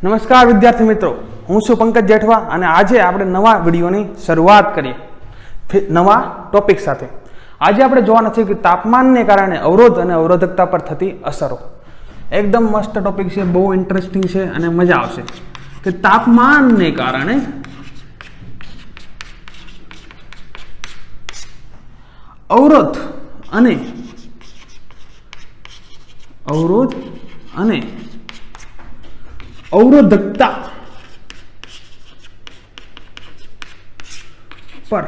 નમસ્કાર વિદ્યાર્થી મિત્રો, હું છું પંકજ જેઠવા અને આજે આપણે નવા વિડીયોની શરૂઆત કરીએ નવા ટોપિક સાથે. આજે આપણે જોવાના છે કે તાપમાનને કારણે અવરોધ અને અવરોધકતા પર થતી અસરો. એકદમ મસ્ત ટોપિક છે, બહુ ઇન્ટરેસ્ટિંગ છે અને મજા આવશે કે તાપમાનને કારણે અવરોધ અને અવરોધકતા પર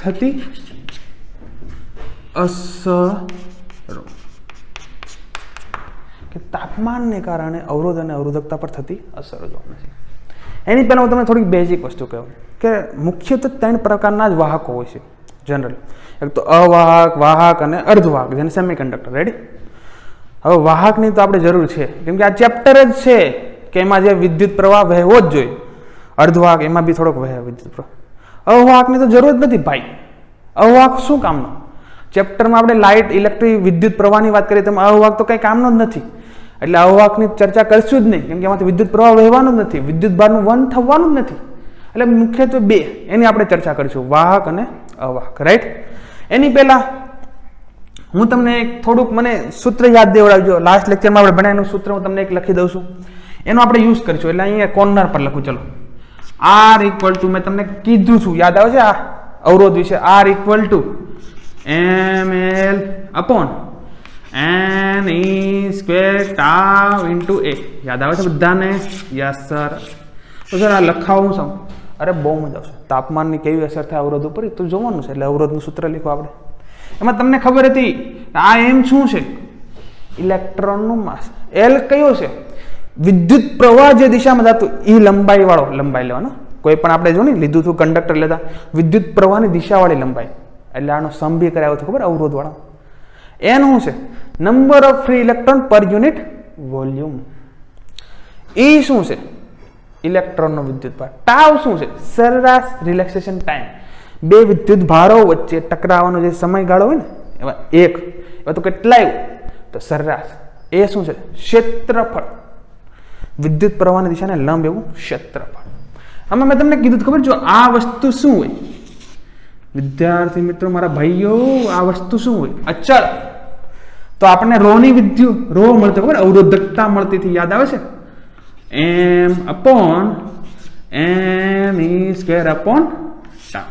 થતી અસરો. કે તાપમાનને કારણે અવરોધ અને અવરોધકતા પર થતી અસરો જોવાની છે. એની પહેલા હું તમને થોડીક બેઝિક વસ્તુ કહું કે મુખ્યત્વે 3 પ્રકારના જ વાહકો હોય છે જનરલી. એક તો અવાહક, વાહક અને અર્ધવાહક, જેને સેમિકન્ડક્ટર. રેડી? હવે વાહકની તો આપણે જરૂર છે, કેમ કે આ ચેપ્ટર જ છે કે એમાં જે વિદ્યુત પ્રવાહ વહેવો જ જોઈએ. અર્ધવાહક એમાં બી થોડોક વહે વિદ્યુત પ્રવાહ. અવાહકની તો જરૂર જ નથી ભાઈ. અવાહક શું કામનો? ચેપ્ટરમાં આપણે લાઇટ, ઇલેક્ટ્રિક, વિદ્યુત પ્રવાહની વાત કરીએ તો અવાહક તો કંઈ કામનો જ નથી. એટલે અવાહકની ચર્ચા કરશું જ નહીં, કેમ કે એમાંથી વિદ્યુત પ્રવાહ વહેવાનો જ નથી, વિદ્યુત ભારનું વહન થવાનું જ નથી. એટલે મુખ્યત્વે 2 એની આપણે ચર્ચા કરીશું, વાહક અને અવાહક. રાઈટ? એની પહેલા હું તમને એક થોડુંક મને સૂત્ર યાદ દેવડાવજો. લાસ્ટ લેક્ચરમાં આપણે ભણ્યાનું સૂત્ર હું તમને એક લખી દઉં છું, એનો આપણે યુઝ કરીશું. એટલે અહીંયા કોર્નર પર લખું. ચલો, R ઇક્વલ ટુ, મેં તમને કીધું છું, યાદ આવે છે આ અવરોધ વિશે, R equal to ml upon n e square tau into a. યાદ આવે છે બધાને? Yes sir. તો સર આ લખાવું છું. અરે બહુ મજા આવશે. તાપમાનની કેવી અસર થાય અવરોધ ઉપર તો જોવાનું છે. એટલે અવરોધનું સૂત્ર લખો આપણે. એમાં તમને ખબર હતી આ એમ શું છે? ઇલેક્ટ્રોનનું માસ. એલ કયો છે? વિદ્યુત પ્રવાહ જે દિશામાં જતું એ લંબાઈ વાળો, લંબાઈ લેવાનો. કોઈ પણ આપણે જો ને લીધું હતું કંડક્ટર લેતા, વિદ્યુત પ્રવાહની દિશાવાળી લંબાઈ. એટલે આનો સમ બી કરાવ્યો હતો, ખબર? અવરોધ વાળો. એન શું છે? નંબર ઓફ ફ્રી ઇલેક્ટ્રોન પર યુનિટ વોલ્યુમ. એ શું છે? ઇલેક્ટ્રોનનો વિદ્યુત ભાર. ટાવ શું છે? સરેરાશ રિલેક્સેશન ટાઈમ. 2 વિદ્યુત ભારો વચ્ચે ટકરાવાનો જે સમયગાળો હોય ને, એમાં એવા તો કેટલાય, તો સરેરાશ. એ શું છે? ક્ષેત્રફળ. વિદ્યુત પ્રવાહની દિશાને લંબ એવું ક્ષેત્રફળ. આમાં મેં તમને કીધું ખબર, જો આ વસ્તુ શું હોય વિદ્યાર્થી મિત્રો, મારા ભાઈઓ, આ વસ્તુ શું હોય? અચળ. તો આપણને રોની રો મળતો ખબર, અવરોધકતા મળતી હતી, યાદ આવે છે? m upon n e square upon tau.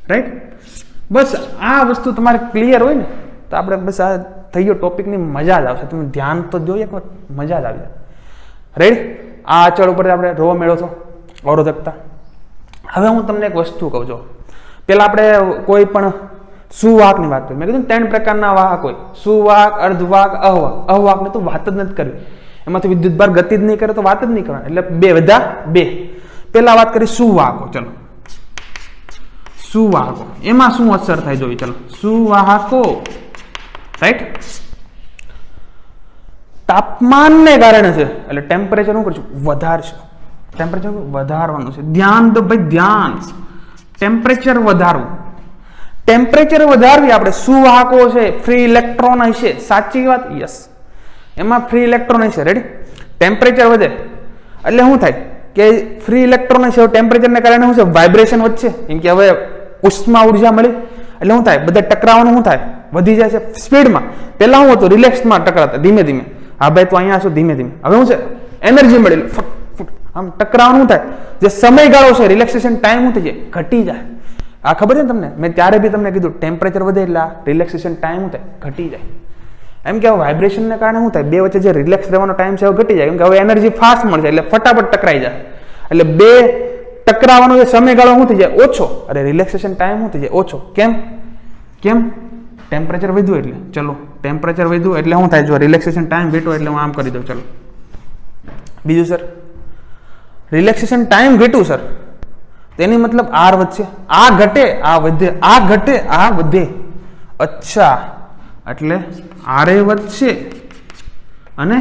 Right? બસ આ વસ્તુ તમારે ક્લિયર હોય ને તો આપણે બસ આ થઈ ગયો ટોપિકની મજા જ આવશે. તમે ધ્યાન તો જોઈએ, મજા જ આવી જાય. રાઈટ? આ અચળ ઉપર આપણે રો મેળવો છો, અવરોધકતા. હવે હું તમને એક વસ્તુ કહું છું. પેલા આપણે કોઈ પણ સુવાહકની વાત કરી. મેં કીધું 3 પ્રકારના વાહક હોય: સુવાહક, અર્ધવાહક, અવાહક. અવાહકની તો વાત જ નથી કરવી, એમાંથી વિદ્યુતભાર ગતિ જ નહીં કરે તો વાત જ નહીં કરવાની. એટલે 2 વધ્યા 2. પેલા વાત કરી સુવાહકો. ચલો, સુવાહકો એમાં શું અસર થાય જોઈ. ચલો, સુવાહકો. રાઈટ? તાપમાનને કારણે છે, એટલે ટેમ્પરેચર શું કરશું? વધારશું. ટેમ્પરેચર વધારવાનું છે. ધ્યાન દો ભાઈ, ધ્યાન. ટેમ્પરેચર વધારવું. ટેમ્પરેચર વધારવી આપણે. સુવાહકો છે, ફ્રી ઇલેક્ટ્રોન હશે. સાચી વાત? યસ. એમાં ફ્રી ઇલેક્ટ્રોન હશે. રેડી? ટેમ્પરેચર વધે એટલે શું થાય કે ફ્રી ઇલેક્ટ્રોન હશે, ટેમ્પરેચરને કારણે શું છે? વાઇબ્રેશન વધશે. કેમ કે હવે ઉષ્મા ઉર્જા મળી એટલે શું થાય? બધા ટકરાવાનું શું થાય? વધી જાય છે સ્પીડમાં. પહેલા શું હતું? રિલેક્સમાં ટકરાતા, ધીમે ધીમે. હા ભાઈ, તો અહીંયા શું? ધીમે ધીમે. હવે શું છે? એનર્જી મળી, ફટ ફટ આમ ટકરાવાનું શું થાય? જે સમયગાળો છે, રિલેક્સેશન ટાઈમ શું થઈ જાય? ઘટી જાય. આ ખબર છે તમને? મેં ત્યારે બી તમને કીધું ટેમ્પરેચર વધે એટલે રિલેક્સેશન ટાઈમ શું થાય? ઘટી જાય. એમ કે વાઇબ્રેશનને કારણે શું થાય? 2 વચ્ચે જે રિલેક્સ રહેવાનો ટાઈમ છે એ ઘટી જાય. કેમ કે હવે એનર્જી ફાસ્ટ મળશે એટલે ફટાફટ ટકરાઈ જાય. એટલે 2 ટકરાવાનો જે સમયગાળો શું થઈ જાય? ઓછો. અરે રિલેક્સેશન ટાઈમ શું થઈ જાય? ઓછો. કેમ? ટેમ્પરેચર વધ્યું એટલે. ચલો, ટેમ્પરેચર વધ્યું એટલે શું થાય? જો રિલેક્સેશન ટાઈમ ઘટ્યો એટલે હું આમ કરી દઉં. ચલો, બીજું સર, રિલેક્સેશન ટાઈમ ઘટ્યું સર, તેની મતલબ R વધશે. આ ઘટે, આ વધે, આ ઘટે, આ વધે. અચ્છા, એટલે R વધશે અને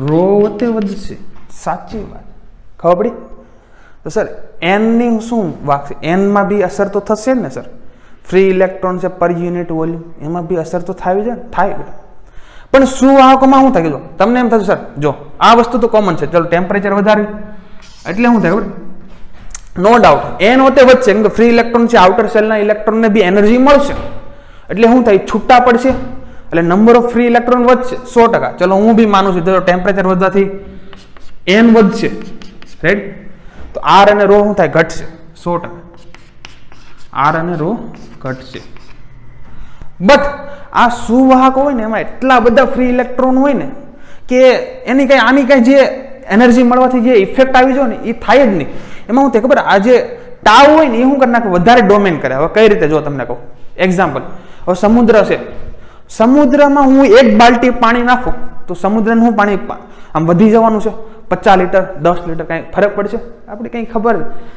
રો વધશે. સાચી વાત. ખબર પડી? તો સર n ની શું વાગશે? n માં બી અસર તો થશે ને સર. ફ્રી ઇલેક્ટ્રોન છે પર યુનિટ વોલ્યુમ, એમાં બી અસર તો થાય છે, થાય. પણ સુવાહકોમાં શું થાય? જો તમને એમ થશે સર, જો આ વસ્તુ તો કોમન છે. ચલો ટેમ્પરેચર વધારે એટલે શું થાય ખબર, નો ડાઉટ એન હોતે વધશે, કેમ કે ફ્રી ઇલેક્ટ્રોન છે, આઉટર સેલના ઇલેક્ટ્રોનને બી એનર્જી મળશે એટલે શું થાય, છૂટા પડશે એટલે નંબર ઓફ ફ્રી ઇલેક્ટ્રોન વધશે 100%. ચલો હું બી માનું છું, ટેમ્પરેચર વધવાથી એન વધશે, રાઈટ? તો આર અને રો શું થાય, ઘટશે 100%. આર અને રો ઘટશે. બટ આ સુવાહકો હોય ને એમાં એટલા બધા ફ્રી ઇલેક્ટ્રોન હોય ને કે એની કઈ આની કઈ જે એનર્જી મળવાથી જે ઇફેક્ટ આવી જાય ને એ થાય જ નહીં. એમાં શું થાય ખબર, આ જે ટાવ હોય ને એ શું કરી નાખે, વધારે ડોમેન કરે. હવે કઈ રીતે જો તમને કહું એક્ઝામ્પલ, હવે સમુદ્ર છે, સમુદ્રમાં હું 1 બાલટી પાણી નાખું તો સમુદ્રનું હું પાણી આમ વધી જવાનું છે, 50 લીટર 10 લીટર કઈ ફરક પડશે આપણે કઈ ખબર?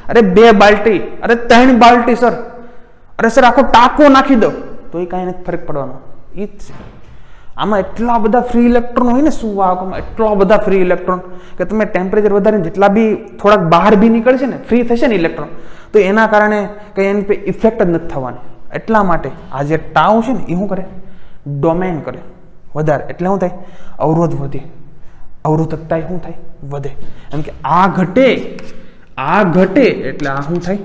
અરે 2 બાલટી, અરે 3 બાલટી સર, અરે સર આખો ટાંકો નાખી દો તો એ કઈ નથી ફરક પડવાનો. એ જ છે આમાં એટલા બધા ફ્રી ઇલેક્ટ્રોન હોય ને સુવાહકોમાં, એટલા બધા ફ્રી ઇલેક્ટ્રોન કે તમે ટેમ્પરેચર વધારીને જેટલા બી થોડાક બહાર બી નીકળશે ને, ફ્રી થશે ને ઇલેક્ટ્રોન, તો એના કારણે કઈ એની પર ઇફેક્ટ જ નથી થવાની. એટલા માટે આ જે ટાવ છે ને એ શું કરે, ડોમેન કરે વધારે, એટલે શું થાય, અવરોધ વધે, અવરોધકતા શું થાય, વધે. એમ કે આ ઘટે એટલે આ શું થાય,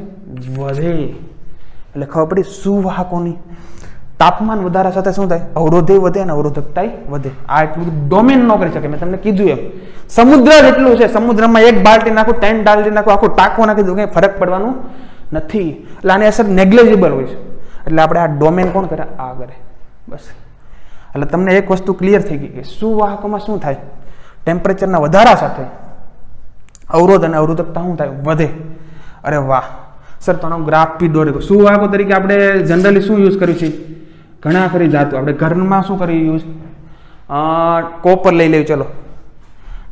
વધે. એટલે ખબર પડી સુવાહકોની તાપમાન વધારા સાથે શું થાય, અવરોધે વધે અને અવરોધકતા વધે. આ એટલું ડોમેન ન કરી શકે. મેં તમને કીધું એમ, સમુદ્ર જેટલું છે, સમુદ્રમાં 1 બાલટી નાખું, 3 બાલટી નાખું, આખો ટાંકો નાખી દઉં, કઈ ફરક પડવાનું નથી. એટલે આની અસર નેગ્લેજેબલ હોય છે. એટલે આપણે આ ડોમેન કોણ કરે, આ કરે. બસ એટલે તમને એક વસ્તુ ક્લિયર થઈ ગઈ કે સુવાહકોમાં શું થાય, ટેમ્પરેચરના વધારા સાથે અવરોધ અને અવરોધકતા શું થાય, વધે. અરે વાહ સર, તો ગ્રાફ બી દોરી ગયો. સુવાહકો તરીકે આપણે જનરલી શું યુઝ કર્યું છે, ઘણા ખરી ધાતુ. આપણે ઘરમાં શું કરીએ યુઝ, કોપર લઈ લેવું. ચલો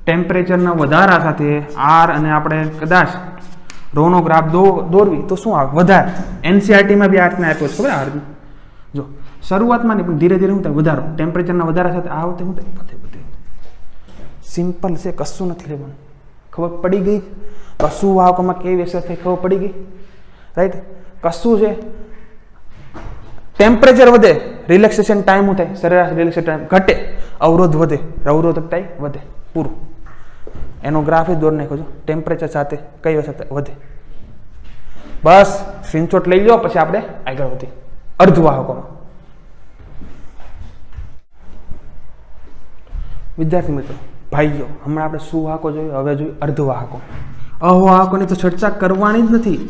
ટેમ્પરેચરના વધારા સાથે આર અને આપણે કદાચ રોનો ગ્રાફ દોરવી તો શું આવે, વધારે. એનસીઆરટીમાં બી આ રીતના આપ્યો છે ખબર, આ રીતનું જો શરૂઆતમાં નહીં પણ ધીરે ધીરે શું થાય, વધારો. ટેમ્પરેચરના વધારા સાથે આ વખતે શું થાય, વધે. સિમ્પલ છે, કશું નથી લેવાનું. ખબર પડી ગઈ? તો સુવાહકોમાં કેવી અસર થઈ ખબર પડી ગઈ, રાઈટ? કશું છે, ટેમ્પરેચર વધે, રિલેક્સેશન ટાઈમ શું થાય, સરેરાશ રિલેક્સેશન ટાઈમ ઘટે, અવરોધ વધે, અવરોધકતા વધે. પૂરું. એનો ગ્રાફ જ દોર નાખ્યો છો, ટેમ્પરેચર સાથે કઈ અસર વધે. બસ સ્ક્રીનશોટ લઈ લો, પછી આપણે આગળ વધીએ અર્ધવાહકોમાં. વિદ્યાર્થી મિત્રો, ભાઈઓ, હમણાં આપણે સુવાહકો જોયું, હવે જોયું અર્ધવાહકો. અવાહકોની તો ચર્ચા કરવાની જ નથી,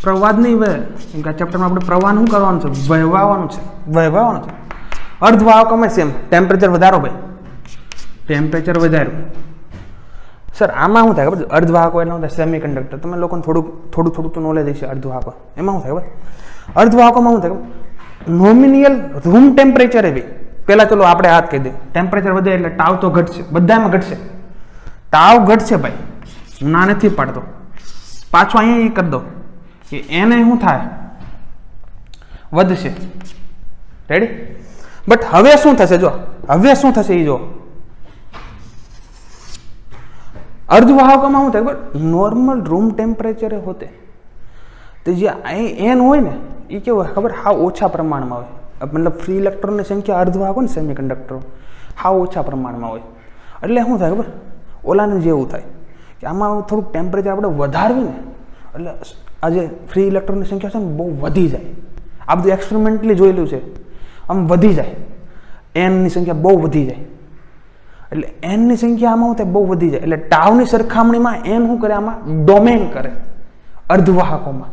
પ્રવાહ જ નહીં વહે. કેમ કે આ ચેપ્ટરમાં આપણે પ્રવાહ શું કરવાનું છે, વહેવાનું છે. અર્ધવાહકોમાં સેમ, ટેમ્પરેચર વધારો ભાઈ, ટેમ્પરેચર વધાર્યું. સર આમાં શું થાય ખબર, અર્ધવાહકો એટલે શું થાય, સેમિકન્ડક્ટર. તમે લોકોને થોડું તો નોલેજ હશે અર્ધવાહકો. એમાં શું થાય ખબર, અર્ધવાહકોમાં શું થાય, નોમિનિયલ રૂમ ટેમ્પરેચર એવી. પહેલા ચલો આપણે હાથ કહી દઈએ, ટેમ્પરેચર વધે એટલે ટાવ તો ઘટશે, બધામાં ઘટશે, ટાવ ઘટશે ભાઈ, હું ના નથી પાડતો. પાછો અહીંયા એ કરી દો કે એને શું થાય, વધશે. રેડી? બટ હવે શું થશે, જો હવે શું થશે એ જો, અર્ધવાહકોમાં શું થાય ખબર, નોર્મલ રૂમ ટેમ્પરેચરે હોતે તો જે એન હોય ને એ કેવું હોય ખબર, હા ઓછા પ્રમાણમાં હોય. મતલબ ફ્રી ઇલેક્ટ્રોનની સંખ્યા અર્ધવાહકો ને સેમિકન્ડક્ટરો હા ઓછા પ્રમાણમાં હોય. એટલે શું થાય ખબર, ઓલાને જેવું થાય કે આમાં થોડુંક ટેમ્પરેચર આપણે વધારવી ને એટલે આ જે ફ્રી ઇલેક્ટ્રોનની સંખ્યા છે ને બહુ વધી જાય. આ બધું એક્સપેરિમેન્ટલી જોયેલું છે, આમ વધી જાય, એનની સંખ્યા બહુ વધી જાય. એટલે એનની સંખ્યા આમાં શું થાય, બહુ વધી જાય. એટલે ટાવની સરખામણીમાં એન શું કરે, આમાં ડોમેન કરે અર્ધવાહકોમાં.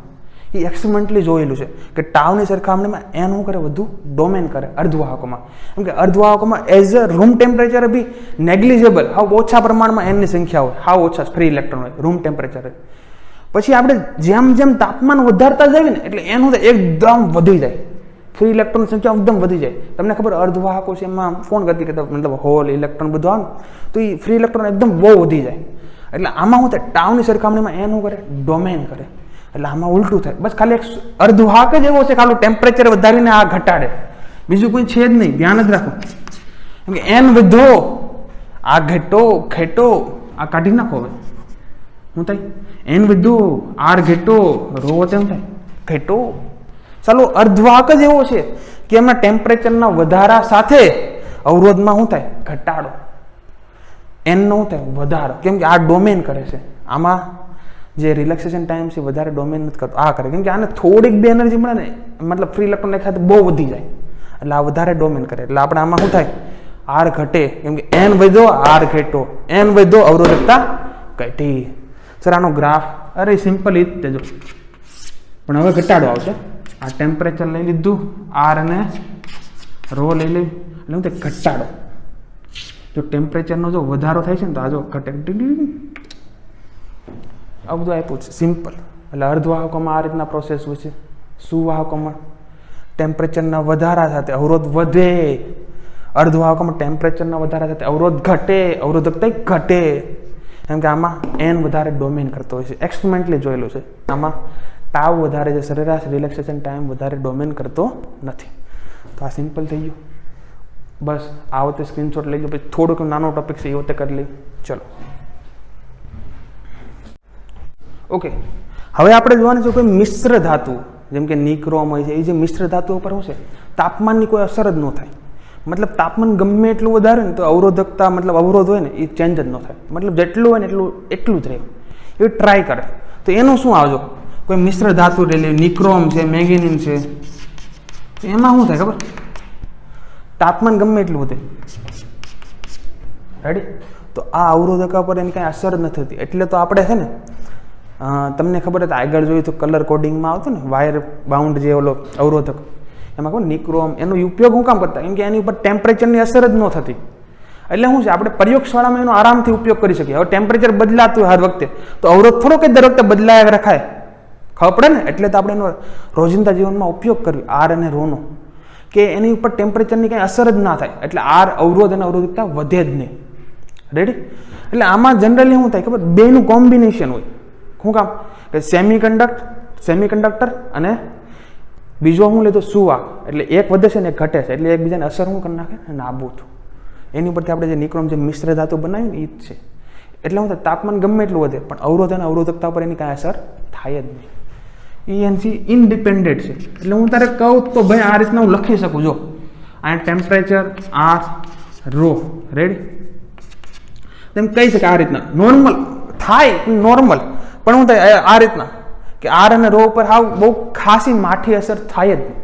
એ એક્સપેરિમેન્ટલી જોયેલું છે કે ટાવની સરખામણીમાં એન શું કરે, વધુ ડોમેન કરે અર્ધવાહકોમાં. કેમ કે અર્ધવાહકોમાં એઝ અ રૂમ ટેમ્પરેચર બી નેગ્લિજેબલ, હાવ ઓછા પ્રમાણમાં એનની સંખ્યા હોય, હાવ ઓછા ફ્રી ઇલેક્ટ્રોન હોય રૂમ ટેમ્પરેચરે. પછી આપણે જેમ જેમ તાપમાન વધારતા જઈએ ને એટલે એન શું થાય, એકદમ વધી જાય, ફ્રી ઇલેક્ટ્રોનની સંખ્યા એકદમ વધી જાય. તમને ખબર અર્ધવાહકો છે એમાં ફોન કરતી કે મતલબ હોલ ઇલેક્ટ્રોન બધું આવે તો એ ફ્રી ઇલેક્ટ્રોન એકદમ બહુ વધી જાય. એટલે આમાં શું થાય, ટાવની સરખામણીમાં એન શું કરે, ડોમેન કરે. એટલે આમાં ઉલટું થાય. બસ ખાલી એક અર્ધવાહક જ એવો છે, ખાલી ટેમ્પરેચર વધારીને આ ઘટાડે, બીજું કોઈ છે જ નહીં. ધ્યાન જ રાખો. કેમ કે એન વધો, આ ઘેટો આ કાઢી નાખો. હવે શું થાય, એન વધો, આર ઘેટો, રો તેમ થાય ઘેટો. ચાલો અર્ધવાહક જ એવો છે કે એમાં ટેમ્પરેચરના વધારા સાથે અવરોધમાં શું થાય, ઘટાડો. એનનો શું થાય વધારો, કેમ કે આ ડોમેન કરે છે, આમાં જે રિલેક્સેશન ટાઈમ છે વધારે ડોમેન નથી કરતો, આ કરે, કેમ કે આને થોડીક બે એનર્જી મળે ને, મતલબ ફ્રી ઇલેક્ટ્રોન નાખ્યા તો બહુ વધી જાય, એટલે આ વધારે ડોમેન કરે, એટલે આપણે આમાં શું થાય, આર ઘટે, કેમ કે એન વધ્યો આર ઘટ્યો, એન વધ્યો અવરોધકતા ઘટી. સર આનો ગ્રાફ અરે સિમ્પલ એ જ જો, પણ હવે ઘટાડો આવશે. આ ટેમ્પરેચર લઈ લીધું, આર અને રો લઈ લઈ, એટલે હું તે ઘટાડો. જો ટેમ્પરેચરનો જો વધારો થાય છે ને તો આ જો ઘટે, આ બધું આપ્યું છે સિમ્પલ. એટલે અર્ધવાહકોમાં આ રીતના પ્રોસેસ હોય છે, સુવાહકોમાં ટેમ્પરેચરના વધારા સાથે અવરોધ વધે, અર્ધવાહકોમાં ટેમ્પરેચરના વધારા સાથે અવરોધ ઘટે, અવરોધકતા ઘટે, કેમ કે આમાં એન વધારે ડોમેન કરતો હોય છે, એક્સપેરિમેન્ટલી જોયેલું છે. આમાં ટાવ વધારે છે, સરેરાશ રિલેક્સેશન ટાઈમ વધારે ડોમેન કરતો નથી. તો આ સિમ્પલ થઈ ગયું. બસ આ વખતે સ્ક્રીનશોટ લઈ લો, પછી થોડોક નાનો ટોપિક છે એ વખતે કરી લઈ. ચલો ઓકે, હવે આપણે જોવાનું છે કોઈ મિશ્ર ધાતુ, જેમ કે નિક્રોમ હોય છે, એ જે મિશ્ર ધાતુ ઉપર શું છે, તાપમાનની કોઈ અસર જ ન થાય. મતલબ તાપમાન ગમે એટલું વધારે ને તો અવરોધકતા, મતલબ અવરોધ હોય ને એ ચેન્જ જ ન થાય, મતલબ જેટલું હોય ને એટલું જ રહે. એ ટ્રાય કરે તો એનું શું આવજો, કોઈ મિશ્ર ધાતુ લઈ લે, નિક્રોમ છે, મેંગેનીન છે, એમાં શું થાય ખબર, તાપમાન ગમે એટલું વધે, રેડી, તો આ અવરોધકા પર એની કાંઈ અસર નથી થતી. એટલે તો આપણે છે ને, તમને ખબર હતી આગળ જોયું તો કલર કોડિંગમાં આવતું ને, વાયર બાઉન્ડ જે ઓલો અવરોધક, એમાં કહું નિક્રોમ, એનો ઉપયોગ હું કામ કરતા, કેમ કે એની ઉપર ટેમ્પરેચરની અસર જ ન થતી. એટલે શું છે, આપણે પ્રયોગશાળામાં એનો આરામથી ઉપયોગ કરી શકીએ. હવે ટેમ્પરેચર બદલાતું હોય હર વખતે, તો અવરોધ થોડો કે દર વખતે બદલાયા રખાય, ખબર પડે ને. એટલે તો આપણે એનો રોજિંદા જીવનમાં ઉપયોગ કરવી, આર અને રોનો, કે એની ઉપર ટેમ્પરેચરની કંઈ અસર જ ના થાય, એટલે આર અવરોધ અને અવરોધકતા વધે જ નહીં. રેડી. એટલે આમાં જનરલી શું થાય ખબર, બેનું કોમ્બિનેશન હોય. શું કામ, કે સેમિકન્ડક્ટર અને બીજો શું લેતો સુવાહક, એટલે એક વધે છે ને એક ઘટે છે, એટલે એકબીજાને અસર શું કરી નાખે, નાબૂદ. એની ઉપરથી આપણે જે નિક્રોમ જે મિશ્ર ધાતુ બનાવ્યું ને એ જ છે. એટલે શું થાય, તાપમાન ગમે એટલું વધે પણ અવરોધ અને અવરોધકતા પર એની કાંઈ અસર થાય જ નહીં. એનસી ઇન્ડિપેન્ડન્ટ છે. એટલે હું તારે કહું તો ભાઈ આ રીતના હું લખી શકું, જો આ ટેમ્પરેચર આર રો, રેડી, તેમ કહી શકે આ રીતના નોર્મલ થાય, નોર્મલ પણ શું થાય આ રીતના, કે આર અને રો ઉપર હાવ બહુ ખાસી માઠી અસર થાય જ નહીં.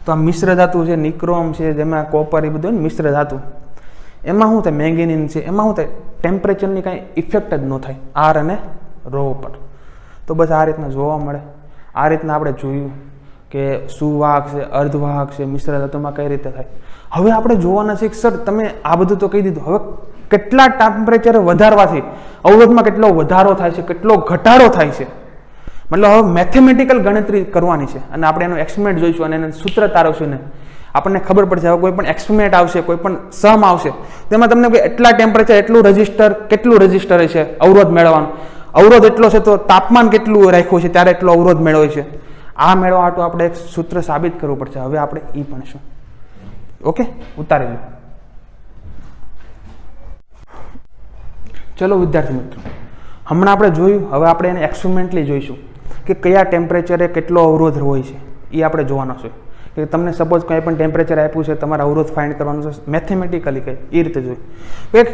તો આ મિશ્ર ધાતુ છે, નિક્રોમ છે, જેમાં કોપર એ બધું મિશ્ર ધાતુ, એમાં શું થાય, મેંગેનીન છે, એમાં શું થાય, ટેમ્પરેચરની કાંઈ ઇફેક્ટ જ ન થાય આર અને રો ઉપર. તો બસ આ રીતના જોવા મળે. આ રીતના આપણે જોયું કે સુવાહક છે, અર્ધવાહક છે, મિશ્ર ધાતુમાં કઈ રીતે થાય. હવે આપણે જોવાના છે કે સર તમે આ બધું તો કહી દીધું, હવે કેટલા ટેમ્પરેચર વધારવાથી અવરોધમાં કેટલો વધારો થાય છે, કેટલો ઘટાડો થાય છે, મતલબ હવે મેથેમેટિકલ ગણતરી કરવાની છે, અને આપણે એનો એક્સપેરિમેન્ટ જોઈશું અને એને સૂત્ર તારવશું ને આપણને ખબર પડશે. હવે કોઈ પણ એક્સપેરિમેન્ટ આવશે, કોઈ પણ સમ આવશે, તેમાં તમને એટલા ટેમ્પરેચર એટલું રજિસ્ટર છે અવરોધ મેળવવાનું, અવરોધ એટલો છે તો તાપમાન કેટલું રાખ્યું છે ત્યારે એટલો અવરોધ મેળવે છે. આ મેળવવા માટે આપણે એક સૂત્ર સાબિત કરવું પડશે. હવે આપણે એ ભણીશું. ઓકે, ઉતારી લો. ચલો વિદ્યાર્થી મિત્રો, હમણાં આપણે જોયું, હવે આપણે એને એક્સપેરિમેન્ટલી જોઈશું કે કયા ટેમ્પરેચરે કેટલો અવરોધ હોય છે. એ આપણે જોવાનો છે કે તમને સપોઝ કંઈ પણ ટેમ્પરેચર આપ્યું છે, તમારે અવરોધ ફાઇન્ડ કરવાનું છે મેથેમેટિકલી, કંઈ એ રીતે જોયું. એક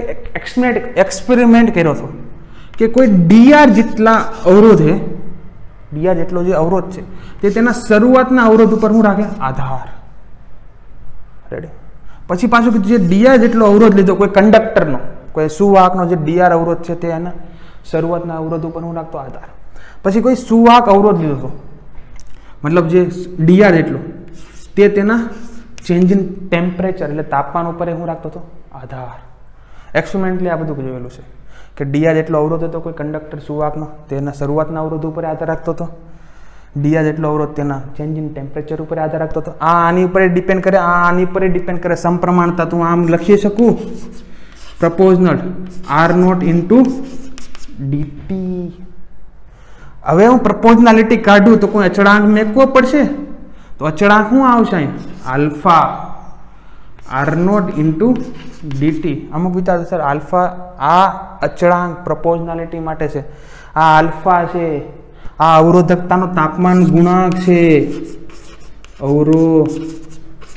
એક્સપેરિમેન્ટ કર્યો હતો કે કોઈ ડીઆર જેટલા અવરોધ છે, ડીઆર જેટલો જે અવરોધ છે તે તેના શરૂઆતના અવરોધ ઉપર શું રાખે, આધાર. રેડી. પછી પાછું જે ડીઆર જેટલો અવરોધ લીધો કોઈ કંડક્ટરનો, કોઈ સુવાહકનો જે ડીઆર અવરોધ છે તે એના શરૂઆતના અવરોધ ઉપર હું રાખતો આધાર. પછી કોઈ સુવાહક અવરોધ લીધો હતો, મતલબ જે ડીઆર જેટલો, તે તેના ચેન્જ ઇન ટેમ્પરેચર એટલે તાપમાન ઉપર હું રાખતો હતો આધાર. એક્સપેરિમેન્ટલી આ બધું જોયેલું છે કે ડીઆર જેટલો અવરોધ હતો કોઈ કંડક્ટર સુવાહકનો, તેના શરૂઆતના અવરોધ ઉપર આધાર રાખતો હતો. ડીઆર જેટલો અવરોધ તેના ચેન્જ ઇન ટેમ્પરેચર ઉપર આધાર રાખતો હતો. આ આની ઉપર ડિપેન્ડ કરે, આ આની ઉપર ડિપેન્ડ કરે. સમપ્રમાણતા તો આમ લખી શકું, proportional r naught into dt. હવે હું પ્રપોઝનાલિટી કાઢું તો કોઈ અચળાંક મેકવો પડશે, તો અચળાંક શું આવશે અહીં, alpha r naught into dt. અમુક વિચારશે સર આલ્ફા આ અચળાંક પ્રપોઝનાલિટી માટે છે, આ આલ્ફા છે, આ અવરોધકતાનો તાપમાન ગુણાંક છે, અવરોધકતાનો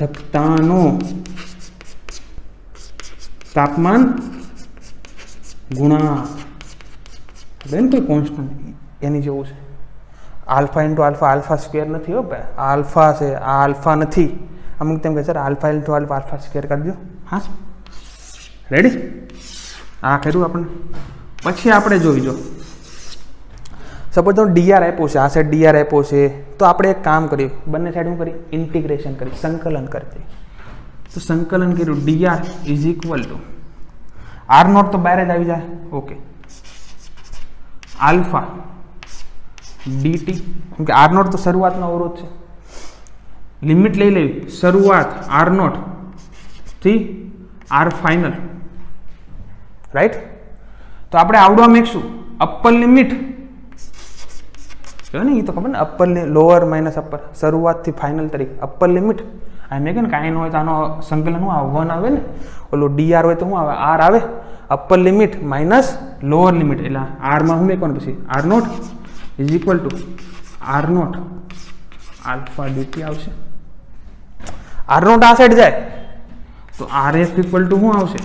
તાપમાન ગુણાંક એટલે ને કોઈ કોન્સ્ટન્ટ એની જેવું છે. Alpha into alpha, alpha square નથી હો ભાઈ, આલ્ફા છે, આ આલ્ફા નથી. અમુક તેમ કહે sir alpha into alpha, alpha square કરી દો. હા રેડી, આ કર્યું આપણે. પછી આપણે જોઈજો સપોઝ તો ડીઆર આપ્યો છે, આ સાઈડ ડીઆર આપ્યો છે, તો આપણે એક કામ કર્યું, બંને સાઈડ શું કરી ઇન્ટિગ્રેશન કરી, સંકલન કરી દઈએ. તો સંકલન કર્યું dr is equal to R naught તો બહાર જ આવી જાય. ઓકે, આલ્ફા ડીટી, કેમ કે આર નોટ તો શરૂઆતનો અવરોધ છે. લિમિટ લઈ લેવી, શરૂઆત આર નોટ થી આર ફાઇનલ, રાઈટ. તો આપણે આવડવા મેકશું અપર લિમિટ ને, એ તો ખબર ને, અપર લોઅર માઇનસ અપર, શરૂઆતથી ફાઇનલ તરીકે અપર લિમિટ. આ મેં કે ને કાંઈ ન હોય તો આનો સંકલન શું આવે, 1 આવે ને, ઓલો ડીઆર હોય તો શું આવે, આર આવે. Upper limit minus lower limit, એટલે આરમાં શું મેકવાનું પછી r naught is equal to R naught alpha dt આવશે. આર નોટ આ સાઈડ જાય તો આર એફ ઇક્વલ ટુ શું આવશે,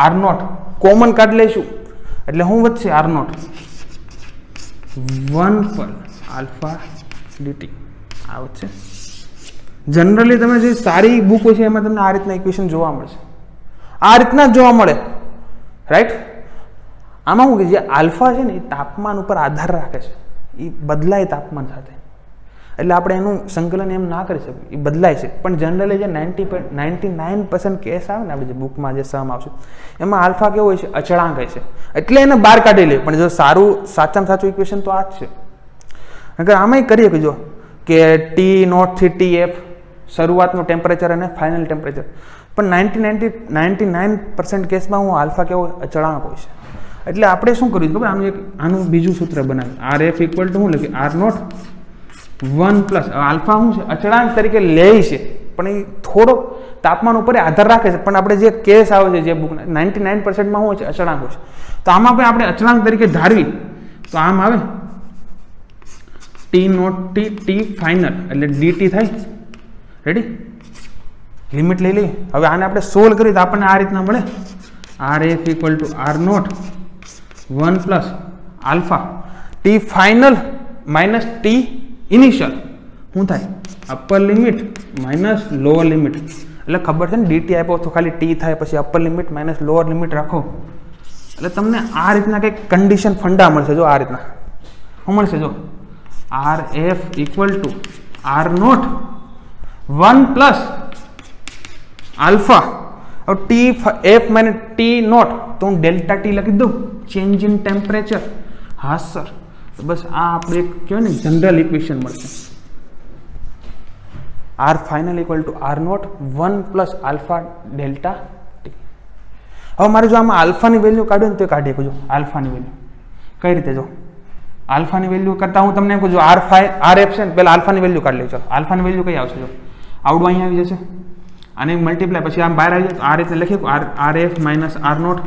આર નોટ કોમન કાઢી લઈશું એટલે શું વધશે, આર નોટ 1 પર આલ્ફા ડીટી આ વધશે. જનરલી તમે જે સારી બુક હોય છે એમાં તમને આ રીતના ઇક્વેશન જોવા મળશે, આ રીતના જ જોવા મળે, રાઈટ. આમાં શું કે જે આલ્ફા છે ને એ તાપમાન ઉપર આધાર રાખે છે, એ બદલાય તાપમાન સાથે, એટલે આપણે એનું સંકલન એમ ના કરી શકીએ, એ બદલાય છે. પણ જનરલી જે 99% કેસ આવે ને આપણે જે બુકમાં જે સમ આવશે એમાં આલ્ફા કેવો હોય છે, અચળાંક હોય છે, એટલે એને બહાર કાઢી લે. પણ જો સાચામાં સાચું ઇક્વેશન તો આ જ છે. અગર આમાંય કરીએ કે જો કે ટી નોટ થી ટી એફ શરૂઆતનું ટેમ્પરેચર અને ફાઇનલ ટેમ્પરેચર, પણ 99% કેસમાં હું આલ્ફા કેવો અચળાંક હોય છે. એટલે આપણે શું કર્યું ખબર, આનું બીજું સૂત્ર બનાવ્યું, આર એફ ઇક્વલ ટુ શું લખે, આર નોટ 1 પ્લસ આલ્ફા શું છે, અચળાંક તરીકે લે છે, પણ એ થોડો તાપમાન ઉપર આધાર રાખે છે. પણ આપણે જે કેસ આવે છે જે બુક 99%માં શું હોય છે, અચળાંક હોય છે. તો આમાં પણ આપણે અચળાંક તરીકે ધારવી તો આમ આવે ટી નોટ ટી ફાઇનલ એટલે ડીટી થાય. રેડી, લિમિટ લઈ લઈએ. હવે આને આપણે સોલ્વ કરીએ તો આપણને આ રીતના મળે, r F equal to R naught 1 plus alpha t final minus t initial શું થાય, upper limit minus lower limit. એટલે ખબર છે ને ડીટી આપ્યો તો ખાલી ટી થાય, પછી upper limit minus lower limit રાખો એટલે તમને આ રીતના કંઈક કન્ડિશન ફંડા મળશે. જો આ રીતના શું મળશે, જો R F equal to R naught 1 plus alpha. હવે T F minus T naught તો હું ડેલ્ટા ટી લખી દઉં, ચેન્જ ઇન ટેમ્પરેચર. હા સર, તો બસ આ આપણે એક કહેવાય ને જનરલ ઇક્વેશન મળશે, R final equal to R naught 1 plus alpha delta T. હવે મારે જો આમાં આલ્ફાની વેલ્યુ કાઢ્યું ને તો કાઢી શકું. જો આલ્ફાની વેલ્યુ કઈ રીતે, જો આલ્ફાની વેલ્યુ કરતા હું તમને એમ કહું, જો આર એફ છે ને પહેલાં આલ્ફાની વેલ્યુ કાઢી લઉં. ચાલો આલ્ફાની વેલ્યુ કઈ આવશે, જો આવડું અહીંયા આવી જશે, અને મલ્ટીપ્લાય પછી આમ બહાર આવી જાય તો આ રીતે લખી R F minus R naught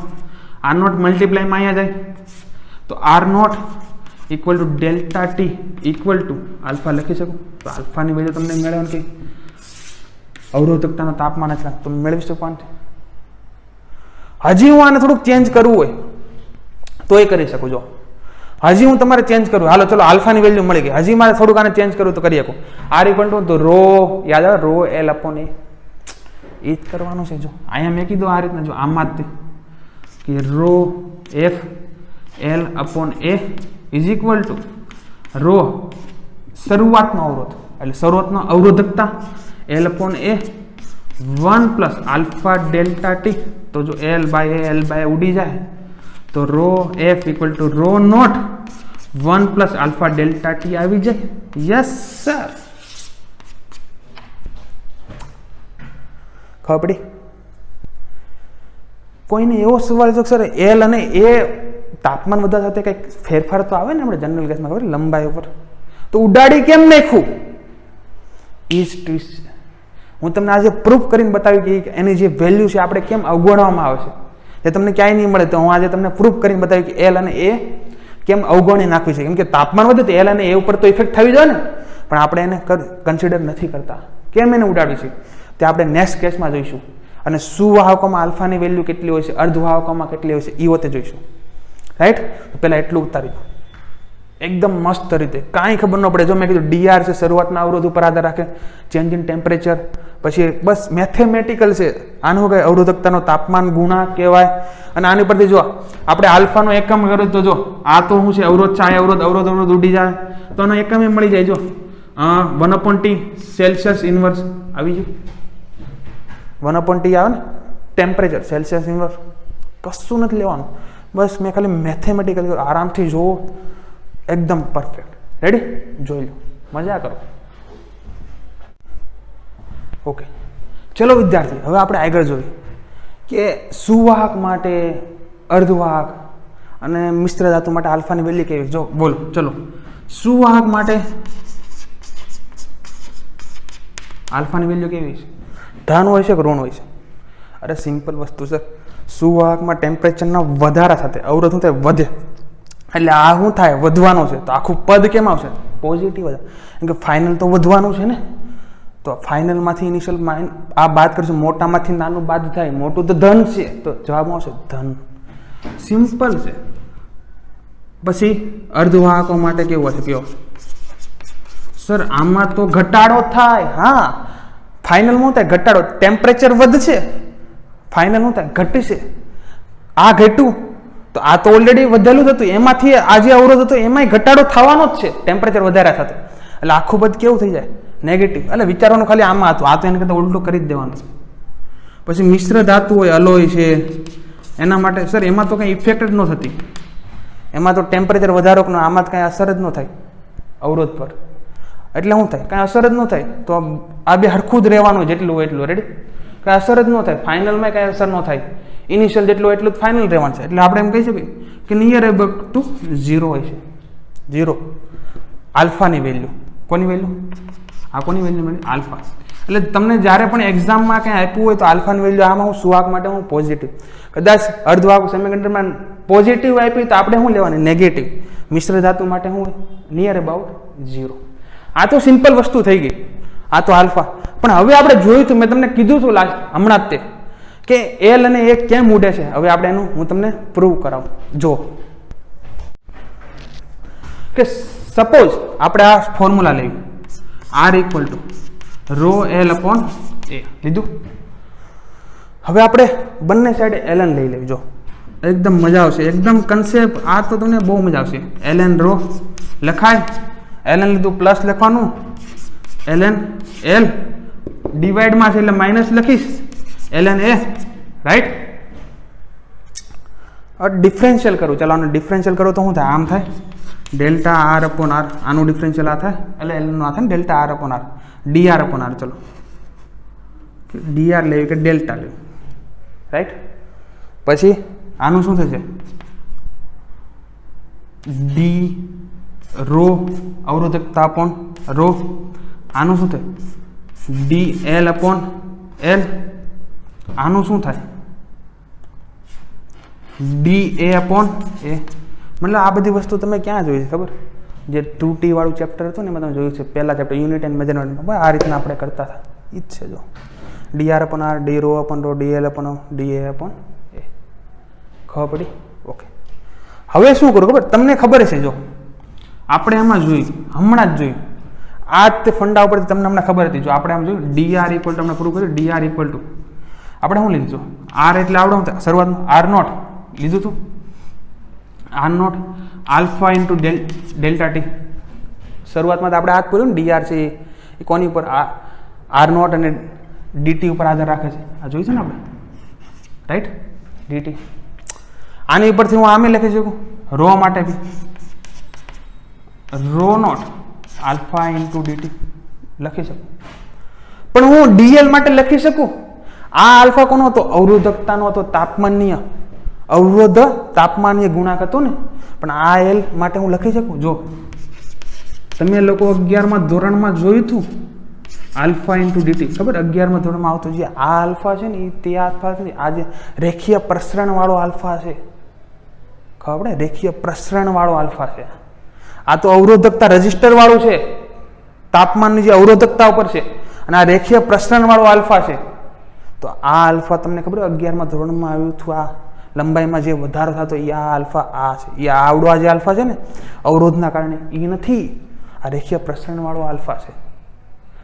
મલ્ટીપ્લાયમાં અહીંયા જાય તો R naught equal to delta T equal to alpha લખી શકું. તો આલ્ફાની વેલ્યુ તમને મેળવવાનું કે અવરોધકતાનો તાપમાન અચળાંક તમે મેળવી શકવાનું. હજી હું આને થોડુંક ચેન્જ કરવું હોય તો એ કરી શકું. જો હજી હું તમારે ચેન્જ કરું, હાલો ચલો આલ્ફાની વેલ્યુ મળી ગઈ, હજી મારે થોડુંક આને ચેન્જ કરવું તો કરી શકું. આર ઇક્વલ ટુ તો રો યાદ આવે, રો એલ અપોન એ જ કરવાનું છે. જો અહીંયા મેં કીધું આ રીતના, જો આમાં જ કે rho f l upon A is equal to rho શરૂઆતનો અવરોધ એટલે શરૂઆતનો અવરોધકતા l upon A 1 plus alpha delta t. તો જો એલ બાય ઉડી જાય તો rho f equal to rho naught 1 plus alpha delta t આવી જાય. યસ સર, ખબર પડી? કોઈને એવો સવાલ છે સર એલ અને એ તાપમાન વધવા સાથે કંઈક ફેરફાર તો આવે ને આપણે જનરલ કેસમાં, ખબર લંબાઈ ઉપર, તો ઉડાડી કેમ નાખવું? એ જ ટ્વિસ્ટ છે. હું તમને આજે પ્રૂફ કરીને બતાવ્યું કે એની જે વેલ્યુ છે આપણે કેમ અવગણવામાં આવે છે, જે તમને ક્યાંય નહીં મળે. તો હું આજે તમને પ્રૂફ કરીને બતાવ્યું કે એલ અને એ કેમ અવગણી નાખવી છે. કેમ કે તાપમાન વધે તો એલ અને એ ઉપર તો ઇફેક્ટ થવી જોઈએ ને, પણ આપણે એને કન્સિડર નથી કરતા. કેમ એને ઉડાડવી છે તે આપણે નેક્સ્ટ કેસમાં જોઈશું. અને સુવાહકોમાં આલ્ફાની વેલ્યુ કેટલી હોય છે, અર્ધવાહકોમાં કેટલી હોય છે, એ વખતે જોઈશું. રાઈટ? પહેલાં એટલું ઉતારી દો એકદમ મસ્ત રીતે, કાંઈ ખબર ન પડે. જો મેં કીધું ડીઆર છે, શરૂઆતના અવરોધ ઉપર આધાર રાખે, ચેન્જ ઇન ટેમ્પરેચર, પછી બસ મેથેમેટિકલ છે. આનું કઈ અવરોધકતાનો તાપમાન ગુણાંક કહેવાય. અને આની પરથી જો આપણે આલ્ફાનો એકમ કર્યો તો જો આ તો શું છે અવરોધ છે, આ અવરોધ ઉડી જાય તો આનો એકમ એ મળી જાય. જો 1/T સેલ્સિયસ ઇન્વર્સ આવી ગયું, 1/T આવે ને ટેમ્પરેચર સેલ્સિયસ ઇન્વર્સ, કશું નથી લેવાનું. બસ મેં ખાલી મેથેમેટિકલ આરામથી જોવો, એકદમ પરફેક્ટ. રેડી? જોઈ લો, મજા કરો. ઓકે, ચલો વિદ્યાર્થી, હવે આપણે આગળ જોઈએ કે સુવાહક માટે, અર્ધવાહક અને મિશ્ર ધાતુ માટે આલ્ફાની વેલ્યુ કેવી. જો બોલો, ચલો સુવાહક માટે આલ્ફાની વેલ્યુ કેવી છે? ધન હોય છે કે ઋણ હોય છે? અરે સિમ્પલ વસ્તુ છે. સુવાહકમાં ટેમ્પરેચરના વધારા સાથે અવરોધ શું થાય? વધે. એટલે આ શું થાય? વધવાનો છે. તો આખું પદ કેમ આવશે? પોઝિટિવ. કેમ કે ફાઇનલ તો વધવાનું છે ને. તો ફાઇનલમાંથી ઇનિશિયલ આ બાદ કરશું, મોટામાંથી નાનું બાદ થાય, મોટું તો ધન છે, તો જવાબમાં આવશે ધન. સિમ્પલ છે. પછી અર્ધવાહકો માટે કેવું હશે? કયો સર? આમાં તો ઘટાડો થાય. હા, ફાઇનલ શું થાય? ઘટાડો. ટેમ્પરેચર વધશે, ફાઇનલ શું થાય? ઘટશે. આ ઘટ્યું તો આ તો ઓલરેડી વધેલું જ હતું, એમાંથી આ જે અવરોધ હતો એમાંય ઘટાડો થવાનો જ છે ટેમ્પરેચર વધાર્યા સાથે. એટલે આખું બધું કેવું થઈ જાય? નેગેટિવ. એટલે વિચારવાનું ખાલી આમાં હતું, આ તો એને કરતાં ઉલટું કરી જ દેવાનું. પછી મિશ્ર ધાતુ હોય, અલોય છે, એના માટે સર એમાં તો કંઈ ઇફેક્ટ જ ન થતી, એમાં તો ટેમ્પરેચર વધારો કે આમાં તો કાંઈ અસર જ ન થાય અવરોધ પર. એટલે શું થાય? કાંઈ અસર જ ન થાય. તો આ બે હરખું જ રહેવાનું, જેટલું હોય એટલું. રેડી? કાંઈ અસર જ ન થાય, ફાઇનલમાં કાંઈ અસર ન થાય. ઇનિશિયલ જેટલું એટલું જ ફાઇનલ રહેવાનું છે. એટલે આપણે એમ કહી શકીએ કે નિયર એબવ ટુ 0 હોય છે. 0 આલ્ફાની વેલ્યુ. કોની વેલ્યુ? આ કોની વેલ્યુ મળી? આલ્ફા. એટલે તમને જ્યારે પણ એક્ઝામમાં કંઈ આપ્યું હોય તો આલ્ફાની વેલ્યુ આમાં હું સુવાહક માટે હું પોઝિટિવ, કદાચ અર્ધવાહક સેમિકન્ડક્ટરમાં પોઝિટિવ આપી તો આપણે શું લેવાની? નેગેટિવ. મિશ્ર ધાતુ માટે શું હોય? Near about 0. આ તો સિમ્પલ વસ્તુ થઈ ગઈ. આ તો આલ્ફા. પણ હવે આપણે જોયું હતું, મેં તમને કીધું હતું લાસ્ટ હમણાં જ તે કે એલ અને એ કેમ ઉડે છે. હવે આપણે એનું હું તમને પ્રૂવ કરાવું. જો કે સપોઝ આપણે આ ફોર્મ્યુલા લેવી, R = ρL/A લીધું. હવે આપણે બંને સાઈડે ln લઈ લેવી. જો એકદમ મજા આવશે, એકદમ કન્સેપ્ટ આ તો તમને બહુ મજા આવશે. ln ρ લખાય, ln લીધું પ્લસ લખવાનું, ln L ડિવાઈડમાં છે એટલે માઇનસ લખીશ, ln A. રાઈટ? ડિફરન્શિયલ કરું, ચાલો આને ડિફરન્શિયલ કરો તો શું થાય? આમ થાય ΔR/R. આનું ડિફરન્શિયલ આ થાય, એટલે L નું આ થાય ને ΔR/R, dR/R. ચલો dr લેવી કે ડેલ્ટા લેવી? રાઈટ? પછી આનું શું થશે? d ρ અવરોધકતા અપોન ρ. આનું શું થાય? dL/L. આનું શું થાય? dA/A. મતલબ આ બધી વસ્તુ તમે ક્યાં જોઈ છે ખબર? જે 2T વાળું ચેપ્ટર હતું ને એમાં તમે જોયું છે, પહેલા ચેપ્ટર યુનિટ એન્ડ મેઝરમેન્ટમાં. આ રીતના આપણે કરતા હતા. એ જ છે. જો dR/R, dρ/ρ, dL/A. ખબર પડી? ઓકે. હવે શું કરું ખબર? તમને ખબર છે, જો આપણે એમાં જોયું, હમણાં જ જોયું, આ જ તે ફંડા ઉપરથી તમને હમણાં ખબર હતી. જો આપણે આમ જોયું dr = તમને પૂરું કર્યું, dr = આપણે શું લીધું? R એટલે આવડો શરૂઆતમાં R0 લીધું હતું. R0 alpha into delta T. શરૂઆતમાં તો આપણે આ જ પૂર્યું ને, dr છે એ કોની ઉપર? R0 અને dt ઉપર આધાર રાખે છે. આ જોઈશું ને આપણે? રાઈટ? dt. આની ઉપરથી હું આમે લખી શકું ρ માટે બી ρ0 આલ્ફા ઇન્ટુ dt લખી શકું. પણ હું dl માટે લખી શકું? આ આલ્ફા કોનો હતો? અવરોધકતાનો હતો, તાપમાનીય અવરોધ તાપમાનીય ગુણાંક હતો ને. પણ આ એલ માટે હું લખી શકું? જો તમે લોકો 11મા ધોરણમાં જોયું હતું આલ્ફા ઇન્ટુ dt. ખબર? 11મા ધોરણમાં આવતું જે આ આલ્ફા છે ને એ તે આલ્ફા છે, આ જે રેખીય પ્રસરણ વાળો આલ્ફા છે. ખબર પડે? રેખીય પ્રસરણ વાળો આલ્ફા છે. આ તો અવરોધકતા રજિસ્ટર વાળું છે, તાપમાનની જે અવરોધકતા ઉપર છે, અને આ રેખીય પ્રસરણ વાળો આલ્ફા છે. તો આ આલ્ફા તમને ખબર 11મા ધોરણમાં આવ્યું હતું, આ લંબાઈમાં જે વધારો થતો એ આ આલ્ફા આ છે, એ આવડો આ જે આલ્ફા છે ને અવરોધના કારણે એ નથી, આ રેખીય પ્રસરણવાળો આલ્ફા છે,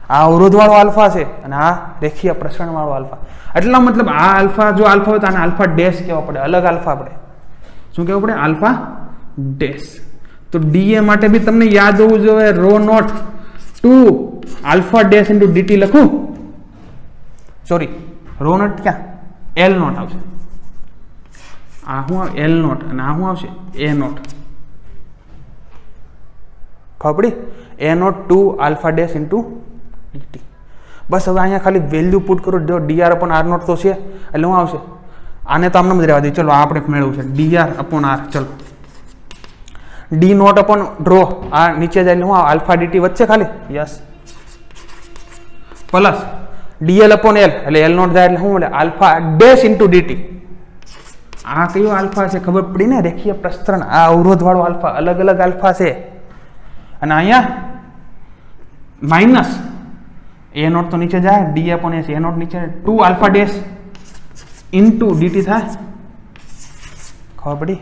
આ અવરોધવાળો આલ્ફા છે અને આ રેખીય પ્રસરણવાળો આલ્ફા. એટલા મતલબ આ આલ્ફા જો આલ્ફા હોય તો આને આલ્ફા ડેશ કહેવો પડે, અલગ આલ્ફા પડે. શું કહેવું પડે? Alpha dash. તો ડીએ માટે બી તમને યાદ હોવું જોઈએ rho naught to alpha dash into dt લખું, સોરી રો નોટ ક્યાં એલ નોટ આવશે, આ શું એલ નોટ અને આ શું આવશે એ નોટ. ખબર પડી? A naught to alpha dash into D T. બસ હવે અહીંયા ખાલી વેલ્યુ પુટ કરો, જો ડીઆર અપોન આર નોટ તો છે એટલે શું આવશે, આને તો આમને જ રહેવા દે. ચલો આપણે મેળવું છે ડીઆર અપોન આર. ચલો ડી નોટ અપોન ડ્રો આ નીચે જાય એટલે હું આલ્ફા ડીટી વચ્ચે ખાલી yes plus DL upon L એટલે એલ નોટ જાય એટલે શું મળે આલ્ફા ડેશ ઇન્ટુ ડીટી. આ કયો આલ્ફા છે ખબર પડી ને? રેખીય પ્રસરણ, આ અવરોધ વાળો આલ્ફા, અલગ અલગ આલ્ફા છે. અને અહીંયા માઇનસ એ નોટ તો નીચે જાય, D upon S A naught નીચે to alpha dash into D T થાય. ખબર પડી?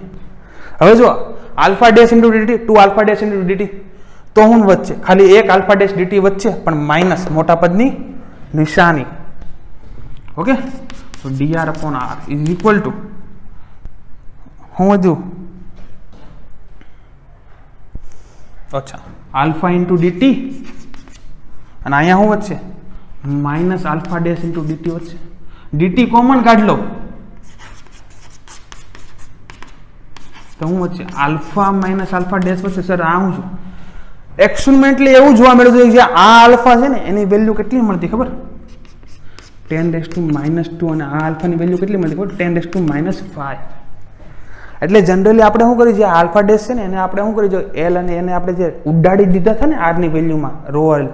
હવે જો alpha dash into D T to alpha dash into D T તો હું વચ્ચે ખાલી એક આલ્ફા ડેશ ડીટી વચ્ચે પણ માઇનસ મોટા પદની નિશાની. ઓકે, તો dr upon r is equal to શું વધ્યું? અચ્છા આલ્ફા ઇન્ટુ ડીટી અને અહીંયા શું વધશે? Minus alpha dash into DT વધશે. ડીટી કોમન કાઢ લો તો શું વધશે? આલ્ફા માઇનસ આલ્ફા ડેશ વધશે. સર આ શું છે? એક્સપેરિમેન્ટલી એવું જોવા મળ્યું છે કે આ આલ્ફા છે ને એની વેલ્યુ કેટલી મળતી ખબર? 10⁻², અને આ આલ્ફાની વેલ્યુ કેટલી મળતી ખબર? 10⁻⁵. એટલે જનરલી આપણે શું કરીએ, જે આલ્ફા ડેશ છે ને એને આપણે શું કરીએ, એલ અને એને આપણે જે ઉડાડી દીધા હતા ને આરની વેલ્યુમાં રો એલ,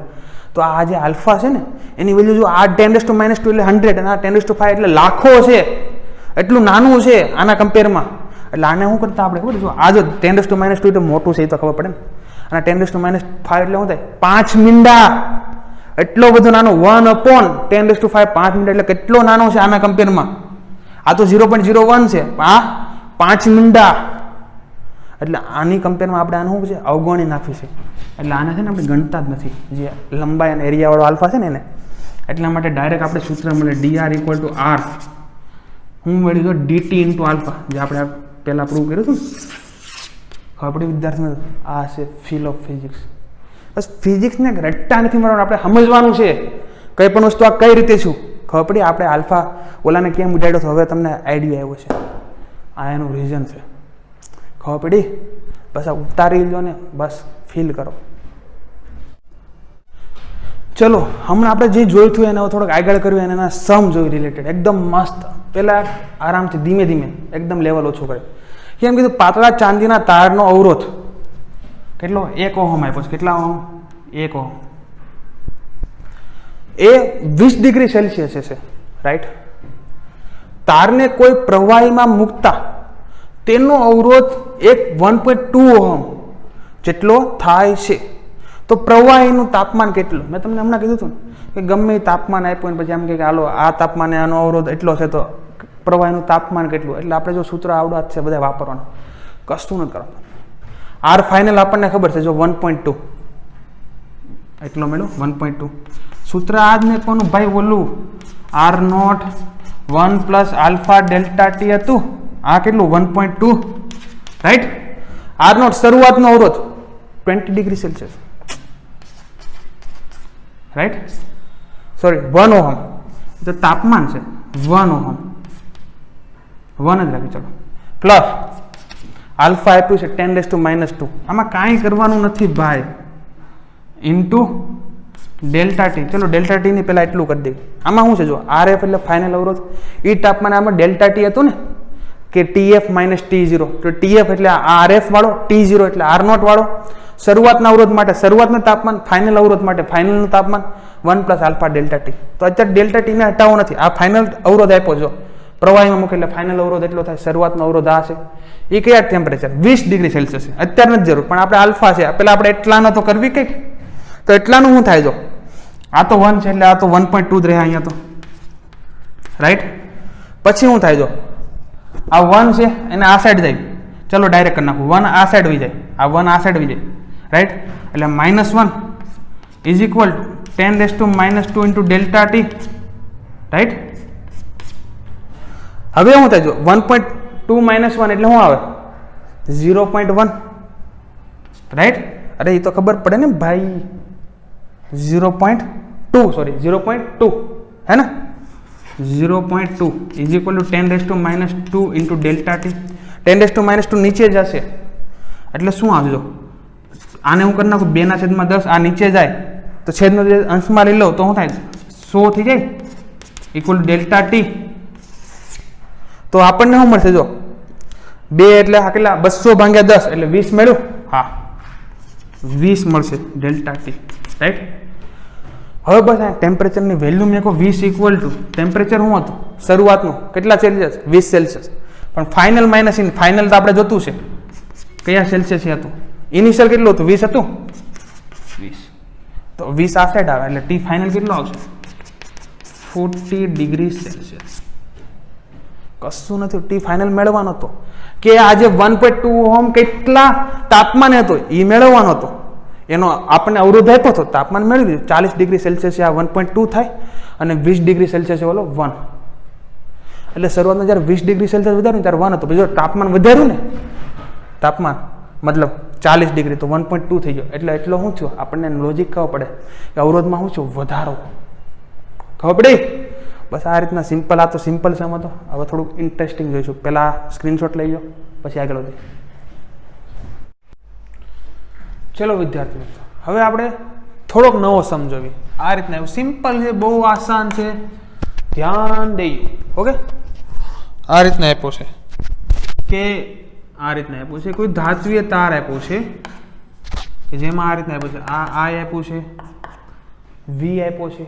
તો આ જે આલ્ફા છે ને એની વેલ્યુ જો આ 10⁻² એટલે 100 અને આ 10⁵ એટલે લાખો છે, એટલું નાનું છે આના કમ્પેરમાં. એટલે આને શું કરતા આપણે ખબર? જો આ જો 10⁻² એટલે મોટું છે એ તો ખબર પડે ને, અને 10⁻⁵ એટલે શું થાય? 5 મીંડા. એટલો બધો નાનો, 1/10⁵ 5 મીંડા એટલે કેટલો નાનો છે આના કમ્પેરમાં. આ તો 0.01 છે, આ 5 મીંડા. એટલે આની કમ્પેરમાં આપણે આનું શું છે અવગણી નાખ્યું છે. એટલે આને છે ને આપણે ગણતા જ નથી, જે લંબાઈ અને એરિયાવાળો આલ્ફા છે ને એને. એટલા માટે ડાયરેક્ટ આપણે સૂત્ર મળે ડીઆર ઇક્વલ ટુ આર હું મળી ગયો ડીટી ઇન્ટુ આલ્ફા, જે આપણે પહેલાં પ્રૂવ કર્યું હતું ને. ખબર પડી વિદ્યાર્થી? આ છે ફીલ ઓફ ફિઝિક્સ. બસ ફિઝિક્સને રટ્ટા નથી મળવાનું, આપણે સમજવાનું છે કઈ પણ વસ્તુ આ કઈ રીતે છું. ખબર પડી? આપણે આલ્ફા ઓલાને કેમ ઉડાડ્યો તો હવે તમને આઈડિયા આવ્યો છે. આ એનું રીઝન છે. ખબર પડી? બસ આ ઉતારી લો ને બસ ફીલ કરો. ચલો હમણાં આપણે જે જોયું હતું એને થોડોક આગળ કર્યું અને એના સમ જોયું રિલેટેડ એકદમ મસ્ત. પહેલાં આરામથી ધીમે ધીમે એકદમ લેવલ ઓછું કરે. કેમ કીધું? પાતળા ચાંદીના તારનો અવરોધ કેટલો? 1 ઓહમ આપ્યો છે. કેટલા ઓહમ? 1 ઓહમ. એ 20 ડિગ્રી સેલ્સિયસ છે, રાઈટ? તારને કોઈ પ્રવાહીમાં મૂકતા તેનો અવરોધ 1.2 ઓહમ જેટલો થાય છે. તો પ્રવાહીનું તાપમાન કેટલું? મેં તમને હમણાં કીધું હતું કે ગમે એ તાપમાન આપ્યું ને પછી એમ કે હાલો આ તાપમાને આનો અવરોધ એટલો છે તો પ્રવાહીનું તાપમાન કેટલું. એટલે આપણે જો સૂત્ર આવડવા જ છે બધા વાપરવાનું, કશું નથી કરવાનું. આર ફાઇનલ આપણને ખબર છે, જો 1.2 એટલો મેળવો 1.2. સૂત્ર આ જ મેં કોનું ભાઈ ઓલું r naught 1 plus alpha delta t હતું. આ કેટલું? 1.2, રાઈટ? આર નોટ શરૂઆતનો અવરોધ 20 degree Celsius, right? Sorry 1 ohm. તો તાપમાન છે 1 ઓહમ, 1 જ રાખી. ચલો પ્લસ આલ્ફા આપ્યું છે 10⁻². આમાં કાંઈ કરવાનું નથી ભાઈ, ઇન્ટુ ડેલ્ટા ટી. ચલો ડેલ્ટા ટી ની પહેલાં એટલું કરી દઈએ. આમાં શું છે? જો આરએફ એટલે ફાઇનલ અવરોધ, એ તાપમાને આમાં ડેલ્ટા ટી હતું ને કે TF - T0, તો TF એટલે આરએફ વાળો, T0 એટલે આર નોટ વાળો. શરૂઆતના અવરોધ માટે શરૂઆતનું તાપમાન, ફાઇનલ અવરોધ માટે ફાઇનલનું તાપમાન 1 પ્લસ આલ્ફા ડેલ્ટા ટી. તો અત્યારે ડેલ્ટા ટીને હટાવો નથી, આ ફાઇનલ અવરોધ આપ્યો. જો પ્રવાહીમાં મૂકે એટલે ફાઇનલ અવરોધ એટલો થાય. શરૂઆતનો અવરોધ આ છે, એ કયા ટેમ્પરેચર 20 ડિગ્રી સેલ્સિયસ છે. અત્યારે નથી જરૂર, પણ આપણે આલ્ફા છે પેલા આપણે એટલાનો તો કરવી કંઈક. તો એટલાનું શું થાય? જો આ તો 1 છે એટલે આ તો 1.2 જ રહે અહીંયા તો, રાઈટ? પછી શું થાય? જો આ 1 છે એને આ સાઈડ જાય, ચલો ડાયરેક્ટ કરી નાખું, 1 આ સાઈડ વહી જાય, આ 1 આ સાઈડ વહી જાય, રાઈટ. એટલે -1 is equal two 10⁻² into delta T, right. હવે શું થાય જો 1.2 -1 એટલે શું આવે 0.1, રાઈટ. અરે એ તો ખબર પડે ને ભાઈ, 0.2 સોરી 0.2 હે ને, 0.2 is equal two 10⁻² into delta T. 10⁻² નીચે જશે એટલે શું આવજો, આને હું કરી નાખું 2/10, આ નીચે જાય તો છેદનો જે અંશમાં લઈ લો તો શું થાય 100 થઈ જાય, ઇક્વલ ટુ ડેલ્ટા ટી. તો આપણને શું મળશે જો 2 એટલે આ કેટલા 200/10 એટલે 20 મળ્યું, હા 20 મળશે ડેલ્ટા ટી, રાઈટ. હવે બસ આ ટેમ્પરેચરની વેલ્યુ મેં કહો 20 ઇક્વલ ટુ ટેમ્પરેચર શું હતું શરૂઆતનું કેટલા સેલ્સિયસ 20 સેલ્સિયસ, પણ ફાઇનલ માઇનસ ઇન ફાઇનલ તો આપણે જોતું છે કયા સેલ્સિયસ હતું, ઇનિશિયલ કેટલું હતું 20 હતું, 20 તો 20 આ સાઈડ આવે એટલે ટી ફાઇનલ કેટલો આવશે 40 ડિગ્રી સેલ્સિયસ. કશું નથી, ટી ફાઇનલ મેળવવાનો હતો કે આજે 1.2 ઓહમ કેટલા તાપમાન હતો એ મેળવવાનો હતો, એનો આપણને અવરોધ આપ્યો હતો, તાપમાન મેળવી દીધું 40 ડિગ્રી સેલ્સિયસ આ 1.2 થાય અને 20 ડિગ્રી સેલ્સિયસ ઓલો 1. એટલે શરૂઆતમાં જ્યારે 20 ડિગ્રી સેલ્સિયસ વધાર્યું ત્યારે 1 હતો, પછી જો તાપમાન વધાર્યું ને, તાપમાન મતલબ 40 ડિગ્રી તો 1.2 થઈ ગયો, એટલે એટલો શું થયો આપણને લોજિક ખબર પડે કે અવરોધમાં શું થયું વધારો, ખબર પડી. બસ આ રીતના સિમ્પલ, આ તો સિમ્પલ છે, આમાં તો હવે થોડુંક ઇન્ટરેસ્ટિંગ જોઈશું. પહેલાં સ્ક્રીનશોટ લઈ લો પછી આગળ વધીએ. ચલો વિદ્યાર્થી મિત્રો, હવે આપણે થોડોક નવો સમજાવીએ. આ રીતના એવું સિમ્પલ છે, બહુ આસાન છે, ધ્યાન દઈએ. ઓકે, આ રીતના આપ્યો છે કે આ રીતના આપ્યું છે, કોઈ ધાત્વીય તાર આપ્યો છે કે જેમાં આ રીતના આપ્યું છે, આ આપ્યું છે, વી આપ્યો છે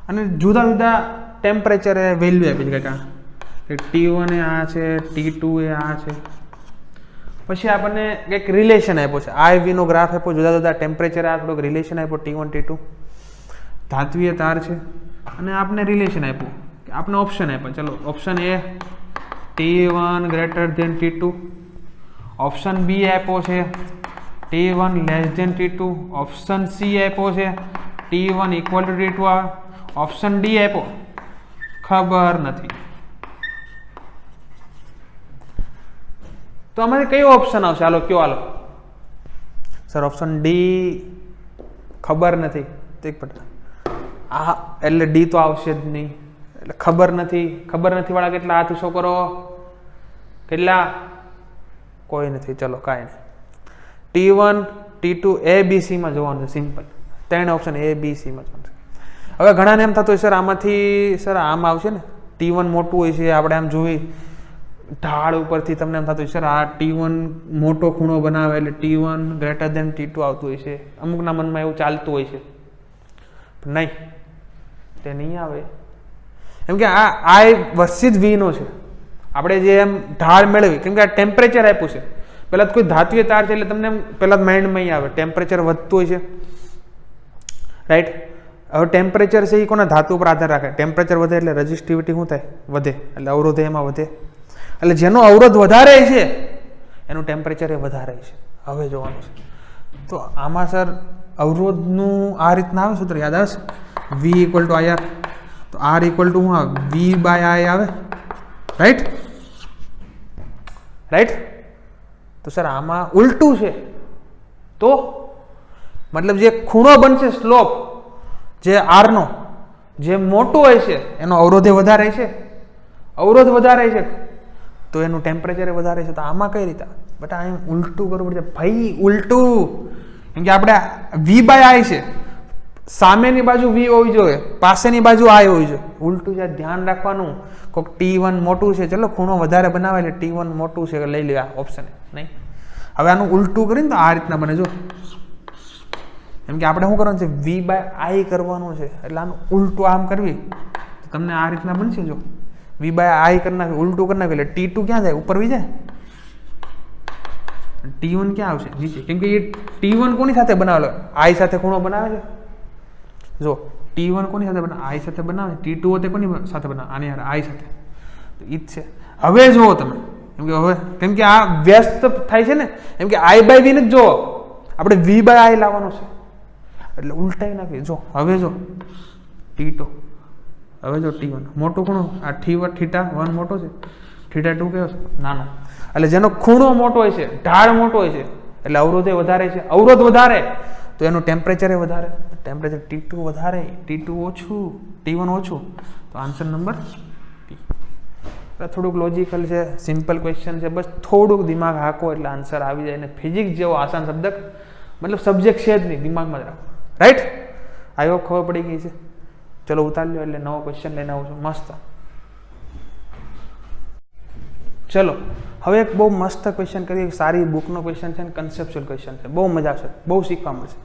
અને જુદા જુદા ટેમ્પરેચરે વેલ્યુ આપી છે, કંઈક T1 એ આ છે, T2 એ આ છે. પછી આપણને કંઈક રિલેશન આપ્યો છે, I V નો ગ્રાફ આપ્યો, જુદા જુદા ટેમ્પરેચર આ થોડોક રિલેશન આપ્યો T1 T2, ધાત્વીય તાર છે અને આપણે રિલેશન આપ્યું, આપણે ઓપ્શન આપ્યો. ચલો option A T1 > T2, option B આપ્યો છે T1 < T2, ઓપ્શન સી આપ્યો છે T1 = T2, ઓપ્શન ડી આપ્યો ખબર નથી. તો આમાંથી કયો ઓપ્શન આવશે? હાલો કયો, હાલો સર ઓપ્શન ડી ખબર નથી. આ એટલે ડી તો આવશે જ નહીં, એટલે ખબર નથી. ખબર નથી વાળા કેટલા હાથ ઊંચો કરો, કેટલા? કોઈ નથી. ચલો કાંઈ નહીં. T1 T2 ABC માં જોવાનું છે, સિમ્પલ 3 ઓપ્શન ABC માં જોવાનું છે. હવે ઘણાને એમ થતું હોય સર આમાંથી સર આમ આવશે ને, T1 મોટું હોય છે, આપણે આમ જોઈ ઢાળ ઉપરથી તમને એમ થતું હોય સર આ T1 મોટો ખૂણો બનાવે એટલે T1 > T2 આવતું હોય છે. અમુકના મનમાં એવું ચાલતું હોય છે, પણ નહીં, તે નહીં આવે. એમ કે આ I વર્સિસ V નો છે. આપણે જે એમ ઢાળ મેળવી, કેમ કે આ ટેમ્પરેચર આપ્યું છે. પહેલાં તો કોઈ ધાત્વીય તાર છે એટલે તમને એમ પહેલાં માઇન્ડમાં આવે ટેમ્પરેચર વધતું હોય છે, રાઈટ. હવે ટેમ્પરેચર છે એ કોના ધાતુ ઉપર આધાર રાખે. ટેમ્પરેચર વધે એટલે રેઝિસ્ટિવિટી શું થાય? વધે, એટલે અવરોધ એમાં વધે. એટલે જેનો અવરોધ વધારે છે એનું ટેમ્પરેચર એ વધારે છે. હવે જોવાનું છે. તો આમાં સર અવરોધનું આ રીતના આવે સૂત્ર યાદ આવે છે, V = IR. તો R = શું આવે? V/I આવે, રાઈટ રાઈટ. તો સર આમાં ઉલટું છે, તો મતલબ જે ખૂણો બનશે સ્લોપ જે R નો જે મોટો હોય છે એનો અવરોધ વધારે છે, અવરોધ વધારે છે તો એનું ટેમ્પરેચર વધારે છે. તો આમાં કઈ રીતે? બટ આ ઉલટું કરવું પડશે ભાઈ, ઉલટું. કેમ કે આપણે V/I છે, સામેની બાજુ V હોવી જોઈએ, પાસેની બાજુ I હોવી જોઈએ. ઉલટું છે, ધ્યાન રાખવાનું. કોઈક T1 મોટું છે, ચલો ખૂણો વધારે બનાવે એટલે T1 મોટું છે લઈ લે, આ ઓપ્શન નહીં. હવે આનું ઉલટું કરીને તો આ રીતના બને જો. કેમ કે આપણે શું કરવાનું છે? V/I કરવાનું છે, એટલે આનું ઉલટું આમ કરવી તો તમને આ રીતના બનશે જો. V/I કરી નાખે, ઉલટું કરી નાખે એટલે T2 ક્યાં જાય? ઉપર વી જાય. T1 ક્યાં આવશે? નીચે. કેમ કે એ T1 કોની સાથે બનાવેલો? I સાથે ખૂણો બનાવે છે. જો T1 કોની સાથે બનાવે? I સાથે બનાવે. T2 તે કોની સાથે બનાવે? આની યાર I સાથે. તો ઈ જ છે. હવે જુઓ તમે, કેમ કે આ વ્યસ્ત થાય છે ને, એમ કે I by V ને જ જુઓ, આપણે V by I લાવવાનું છે, એટલે ઉલટાઈ નાખી. જો હવે જો T2, હવે જો T1 મોટું ખૂણો, આ θ1 મોટો છે, θ2 કેવો છે? નાનો. એટલે જેનો ખૂણો મોટો હોય છે, ઢાળ મોટો હોય છે, એટલે અવરોધ વધારે છે. અવરોધ વધારે તો એનું ટેમ્પરેચર વધારે, ટેમ્પરેચર T2 વધારે, T2 ઓછું, T1 ઓછું, તો આન્સર નંબર P. થોડુંક લોજિકલ છે, સિમ્પલ ક્વેશ્ચન છે, બસ થોડુંક દિમાગ હાકો એટલે આન્સર આવી જાય. ને ફિઝિક્સ જેવો આસાન શબ્દ મતલબ સબ્જેક્ટ છે જ નહીં, દિમાગમાં જ રાખો. રાઈટ? આઈ હોપ ખબર પડી ગઈ છે. ચલો ઉતારી લો, એટલે નવો ક્વેશ્ચન લઈને આવું છું મસ્ત. ચલો હવે એક બહુ મસ્ત ક્વેશ્ચન કરીએ, સારી બુકનો ક્વેશ્ચન છે ને કન્સેપ્ચ્યુઅલ ક્વેશ્ચન છે, બહુ મજા આવશે, બહુ શીખવા મળશે.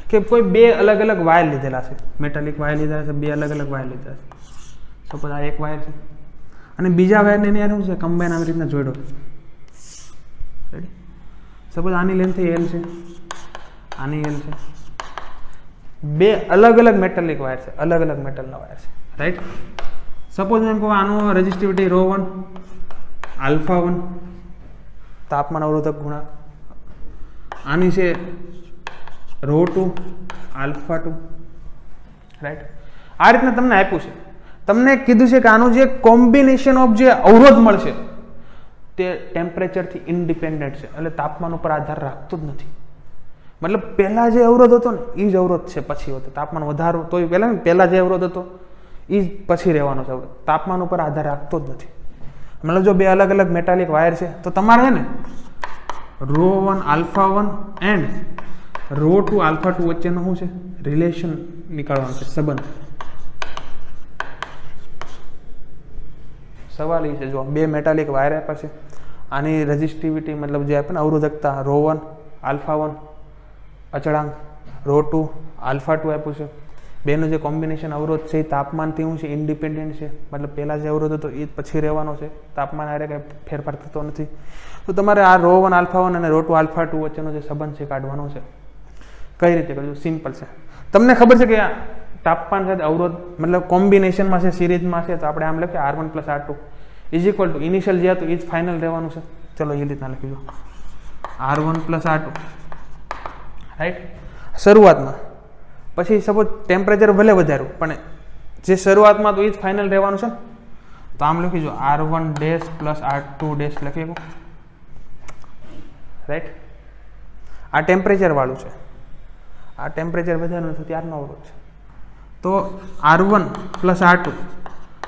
કે કોઈ બે અલગ અલગ વાયર લીધેલા છે, મેટાલિક વાયર લીધા છે, બે અલગ અલગ વાયર લીધા છે. સપોઝ આ એક વાયર છે અને બીજા વાયરને એની શું છે, કમ્બાઈન આવી રીતના જોડો. રેડી? સપોઝ આની લેન્થ L છે, આની L છે, બે અલગ અલગ મેટાલિક વાયર છે, અલગ અલગ મેટલના વાયર છે. રાઈટ? સપોઝ એમ કહું આનું રેઝિસ્ટિવિટી ρ1, α1 તાપમાન અવરોધક ગુણાંક, આની છે ρ2, α2. રાઈટ? આ રીતના તમને આપ્યું છે, તમને કીધું છે કે આનું જે કોમ્બિનેશન ઓફ જે અવરોધ મળશે તે ટેમ્પરેચરથી ઇન્ડિપેન્ડન્ટ છે, એટલે તાપમાન ઉપર આધાર રાખતો જ નથી. મતલબ પહેલા જે અવરોધ હતો ને એ જ અવરોધ છે પછી હતો. તાપમાન વધારો તો પહેલા જે અવરોધ હતો એ જ પછી રહેવાનો છે. તાપમાન ઉપર આધાર રાખતો જ નથી. મતલબ જો બે અલગ અલગ મેટાલિક વાયર છે તો તમારે છે ને ρ1 α1 એન્ડ ρ2 α2 વચ્ચેનો શું છે, રિલેશન નીકાળવાનો છે, સંબંધ. સવાલ એ છે, જો બે મેટાલિક વાયર આપ્યા છે, આની રેઝિસ્ટિવિટી મતલબ જે આપે ને અવરોધકતા ρ1 α1 અચળાંક, ρ2 α2 આપ્યું છે. બેનું જે કોમ્બિનેશન અવરોધ છે એ તાપમાનથી શું છે, ઇન્ડિપેન્ડન્ટ છે. મતલબ પહેલા જે અવરોધ હતો એ પછી રહેવાનો છે, તાપમાન આરે કંઈ ફેરફાર થતો નથી. તો તમારે આ ρ1 α1 અને ρ2 α2 વચ્ચેનો જે સંબંધ છે કાઢવાનો છે. કઈ રીતે કરજો? સિમ્પલ છે. તમને ખબર છે કે તાપમાન સાથે અવરોધ મતલબ કોમ્બિનેશનમાં છે, સિરીઝમાં છે, તો આપણે આમ લખીએ R1 + R2 is equal two initial જે હતું એ જ ફાઇનલ રહેવાનું છે. ચલો એ રીતના લખી દો, R1 + R2. રાઈટ? શરૂઆતમાં પછી સપોઝ ટેમ્પરેચર ભલે વધાર્યું પણ જે શરૂઆતમાં તો એ જ ફાઇનલ રહેવાનું છે ને, તો આમ લખી દો R1 + R2 લખી દો. રાઈટ? આ ટેમ્પરેચર વાળું છે, આ ટેમ્પરેચર વધારવાનું છે ત્યારનો અવરોધ છે. તો R1 + R2,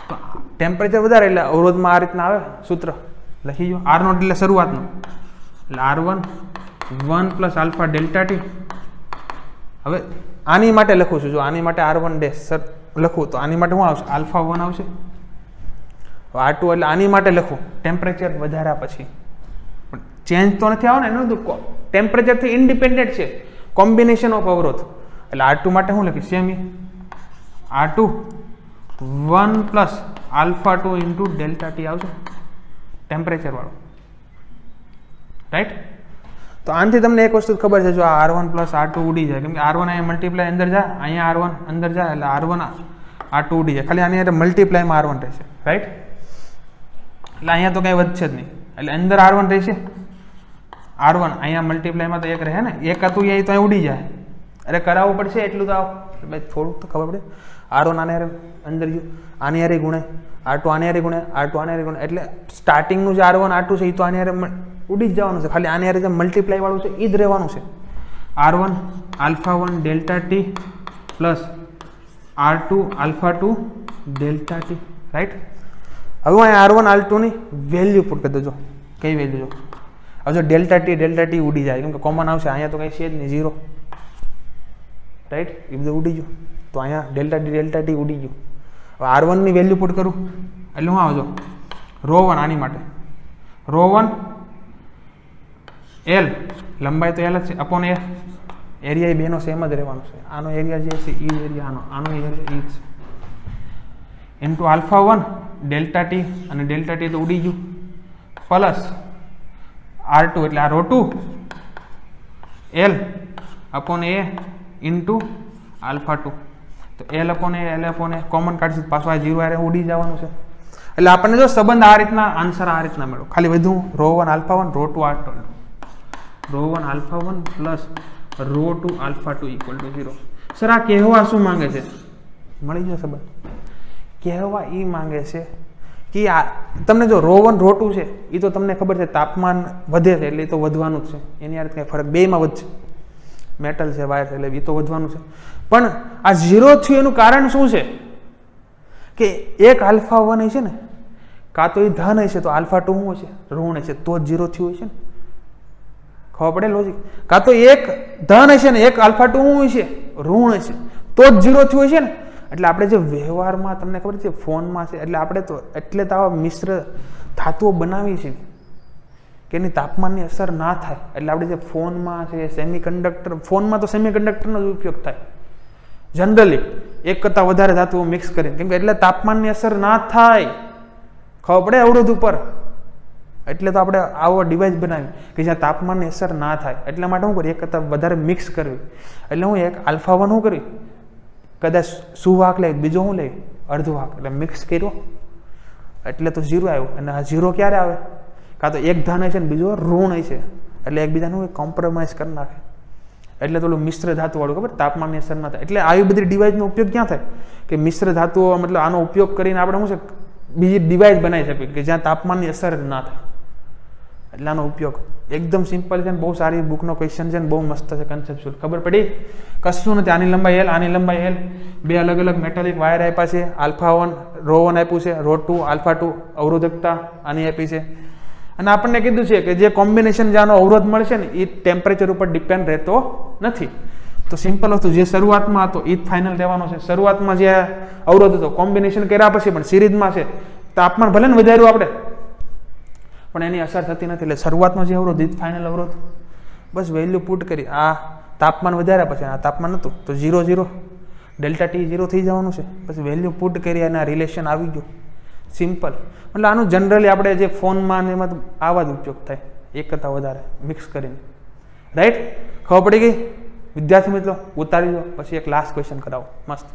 તો ટેમ્પરેચર વધારે એટલે અવરોધમાં આ રીતના આવે સૂત્ર લખી દો. R0 એટલે શરૂઆતનો, એટલે R1 1 + α ∆T. હવે આની માટે લખું છું, જો આની માટે R1 સર લખું તો આની માટે શું આવશે, α1 આવશે. R2 એટલે આની માટે લખું ટેમ્પરેચર વધાર્યા પછી, પણ ચેન્જ તો નથી આવે ને, એનું તો ટેમ્પરેચરથી ઇન્ડિપેન્ડન્ટ છે, કોમ્બિનેશન ઓફ અવરોધ. એટલે R2 માટે શું લખીશ, સેમ R2 1 + α2 ∆T આવશે, ટેમ્પરેચર વાળું. રાઈટ? તો આનાથી તમને એક વસ્તુ ખબર છે, જો આ R1 + R2 ઉડી જાય, કેમ કે R1 અહીંયા મલ્ટીપ્લાય અંદર જાય, અહીંયા R1 અંદર જાય, એટલે R1 R2 ઉડી જાય, ખાલી આની અંદર મલ્ટીપ્લાયમાં R1 રહેશે. રાઈટ? એટલે અહીંયા તો કંઈ વધશે જ નહીં, એટલે અંદર R1 રહેશે. R1 અહીંયા મલ્ટીપ્લાયમાં તો એક રહે ને, એક હતું એ તો અહીં ઉડી જાય. અરે કરાવવું પડશે એટલું તો ભાઈ થોડુંક તો ખબર પડે. R1 આને અંદર ગયું, આની હારે ગુણે, R2 આની હારે ગુણે, R2 આની હારે ગુણે, એટલે સ્ટાર્ટિંગનું જે R1 R2 છે એ તો આની હારે ઉડી જ જવાનું છે, ખાલી આની હારે જે મલ્ટીપ્લાય વાળું છે એ જ રહેવાનું છે. R1 α1 ∆T plus R2 α2 ∆T. Right? હવે અહીંયા R1 R2 ની વેલ્યુ પુટ કરી દેજો. કઈ વેલ્યુ? જો હવે જો ∆T ઉડી જાય, કેમ કે કોમન આવશે, અહીંયા તો કંઈ છે જ નહીં, 0. રાઈટ? એ બધું ઉડી ગયું, તો અહીંયા ∆T ઉડી ગયું. હવે R1 ની વેલ્યુ પુટ કરું એટલે હું આવજો ρ1, આની માટે ρ1 L, લંબાઈ તો L જ છે, અપોન A, એરિયા એ બેનો સેમ જ રહેવાનો છે. આનો એરિયા જે છે એ એરિયા આનો એરિયા એ છે, ઇન્ટુ α1 ∆T, અને ∆T તો ઉડી ગયું, પ્લસ R2 એટલે આ ρ2 L અપોન A ઇન્ટુ α2. તો L અપોન A કોમન કાઢશું, પાછું આ 0 આરે ઉડી જવાનું છે. એટલે આપણને જો સંબંધ આ રીતના આન્સર આ રીતના મળ્યો. ખાલી વધુ ρ1 α1 ρ2 α2 ρ1 α1 પ્લસ ρ2 α2 ઇક્વલ ટુ 0. સર આ કહેવા શું માંગે છે? મળી ગયો સંબંધ. કહેવા એ માંગે છે કે આ તમને જો ρ1 ρ2 છે એ તો તમને ખબર છે તાપમાન વધે છે એટલે એ તો વધવાનું જ છે, એની આ કંઈ ફરક બેમાં વધશે. મેટલ છે વાયર છે એટલે એ તો વધવાનું છે. પણ આ 0 થયું એનું કારણ શું છે કે એક α1 છે ને કાં તો એ ધન હશે તો α2 શું હશે? ઋણ હશે તો જ 0 થયું હશે ને. ખબર પડે લોજિક? કાં તો એક ધન હશે ને એક α2 શું હશે? ઋણ હશે તો જ 0 થયું હશે ને. એટલે આપણે જે વ્યવહારમાં તમને ખબર છે ફોનમાં છે એટલે આપણે તો એટલે તો આવા મિશ્ર ધાતુઓ બનાવી છે કે એની તાપમાનની અસર ના થાય. એટલે આપણે જે ફોનમાં છે સેમિકન્ડક્ટર, ફોનમાં તો સેમિકન્ડક્ટરનો જ ઉપયોગ થાય જનરલી એક કરતાં વધારે ધાતુઓ મિક્સ કરીને, કેમ કે એટલે તાપમાનની અસર ના થાય. ખબર પડે અવરોધ ઉપર? એટલે તો આપણે આવો ડિવાઇસ બનાવી કે જ્યાં તાપમાનની અસર ના થાય. એટલા માટે શું કરીએ? એક કરતાં વધારે મિક્સ કરવી. એટલે હું એક α1 શું કરી કદાચ સુવાહક લે, બીજો શું લે અર્ધવાહક, એટલે મિક્સ કર્યો એટલે તો 0 આવ્યો. અને આ 0 ક્યારે આવે? કાં તો એક ધન હશે ને બીજો ઋણ હશે એટલે એકબીજાનું કોમ્પ્રોમાઇઝ કરી નાખે. એટલે તો મિશ્ર ધાતુ વાળું ખબર તાપમાનની અસર ના થાય. એટલે આવી બધી ડિવાઇસનો ઉપયોગ ક્યાં થાય કે મિશ્ર ધાતુઓ, મતલબ આનો ઉપયોગ કરીને આપણે શું છે બીજી ડિવાઇસ બનાવી શકીએ કે જ્યાં તાપમાનની અસર ના થાય. એટલે આનો ઉપયોગ એકદમ સિમ્પલ છે, બહુ સારી બુકનો ક્વેશ્ચન છે, બહુ મસ્ત છે કન્સેપ્ચ્યુઅલ. ખબર પડી? કશું નથી. આની લંબાઈ L, આની લંબાઈ L, બે અલગ અલગ મેટાલિક વાયર આપ્યા છે. α1 ρ1 આપ્યું છે, ρ2 α2 અવરોધકતા આની આપી છે. અને આપણને કીધું છે કે જે કોમ્બિનેશન જેનો અવરોધ મળશે ને એ ટેમ્પરેચર ઉપર ડિપેન્ડ રહેતો નથી. તો સિમ્પલ વસ્તુ જે શરૂઆતમાં હતો એ જ ફાઇનલ રહેવાનો છે. શરૂઆતમાં જે અવરોધ હતો કોમ્બિનેશન કર્યા પછી પણ સિરીઝમાં છે તાપમાન ભલે ને વધાર્યું આપણે પણ એની અસર થતી નથી. એટલે શરૂઆતનો જે અવરોધ એ જ ફાઇનલ અવરોધ. બસ વેલ્યુ પુટ કરી. આ તાપમાન વધાર્યા પછી આ તાપમાન હતું તો 0 0 ΔT 0 થઈ જવાનું છે. પછી વેલ્યુ પુટ કરી અને આ રિલેશન આવી ગયું. સિમ્પલ. એટલે આનું જનરલી આપણે જે ફોનમાં ને એમાં આવા જ ઉપયોગ થાય એક કરતાં વધારે મિક્સ કરીને. રાઈટ? ખબર પડી ગઈ વિદ્યાર્થી મિત્રો? ઉતારી દો. પછી એક લાસ્ટ ક્વેશ્ચન કરાવો મસ્ત.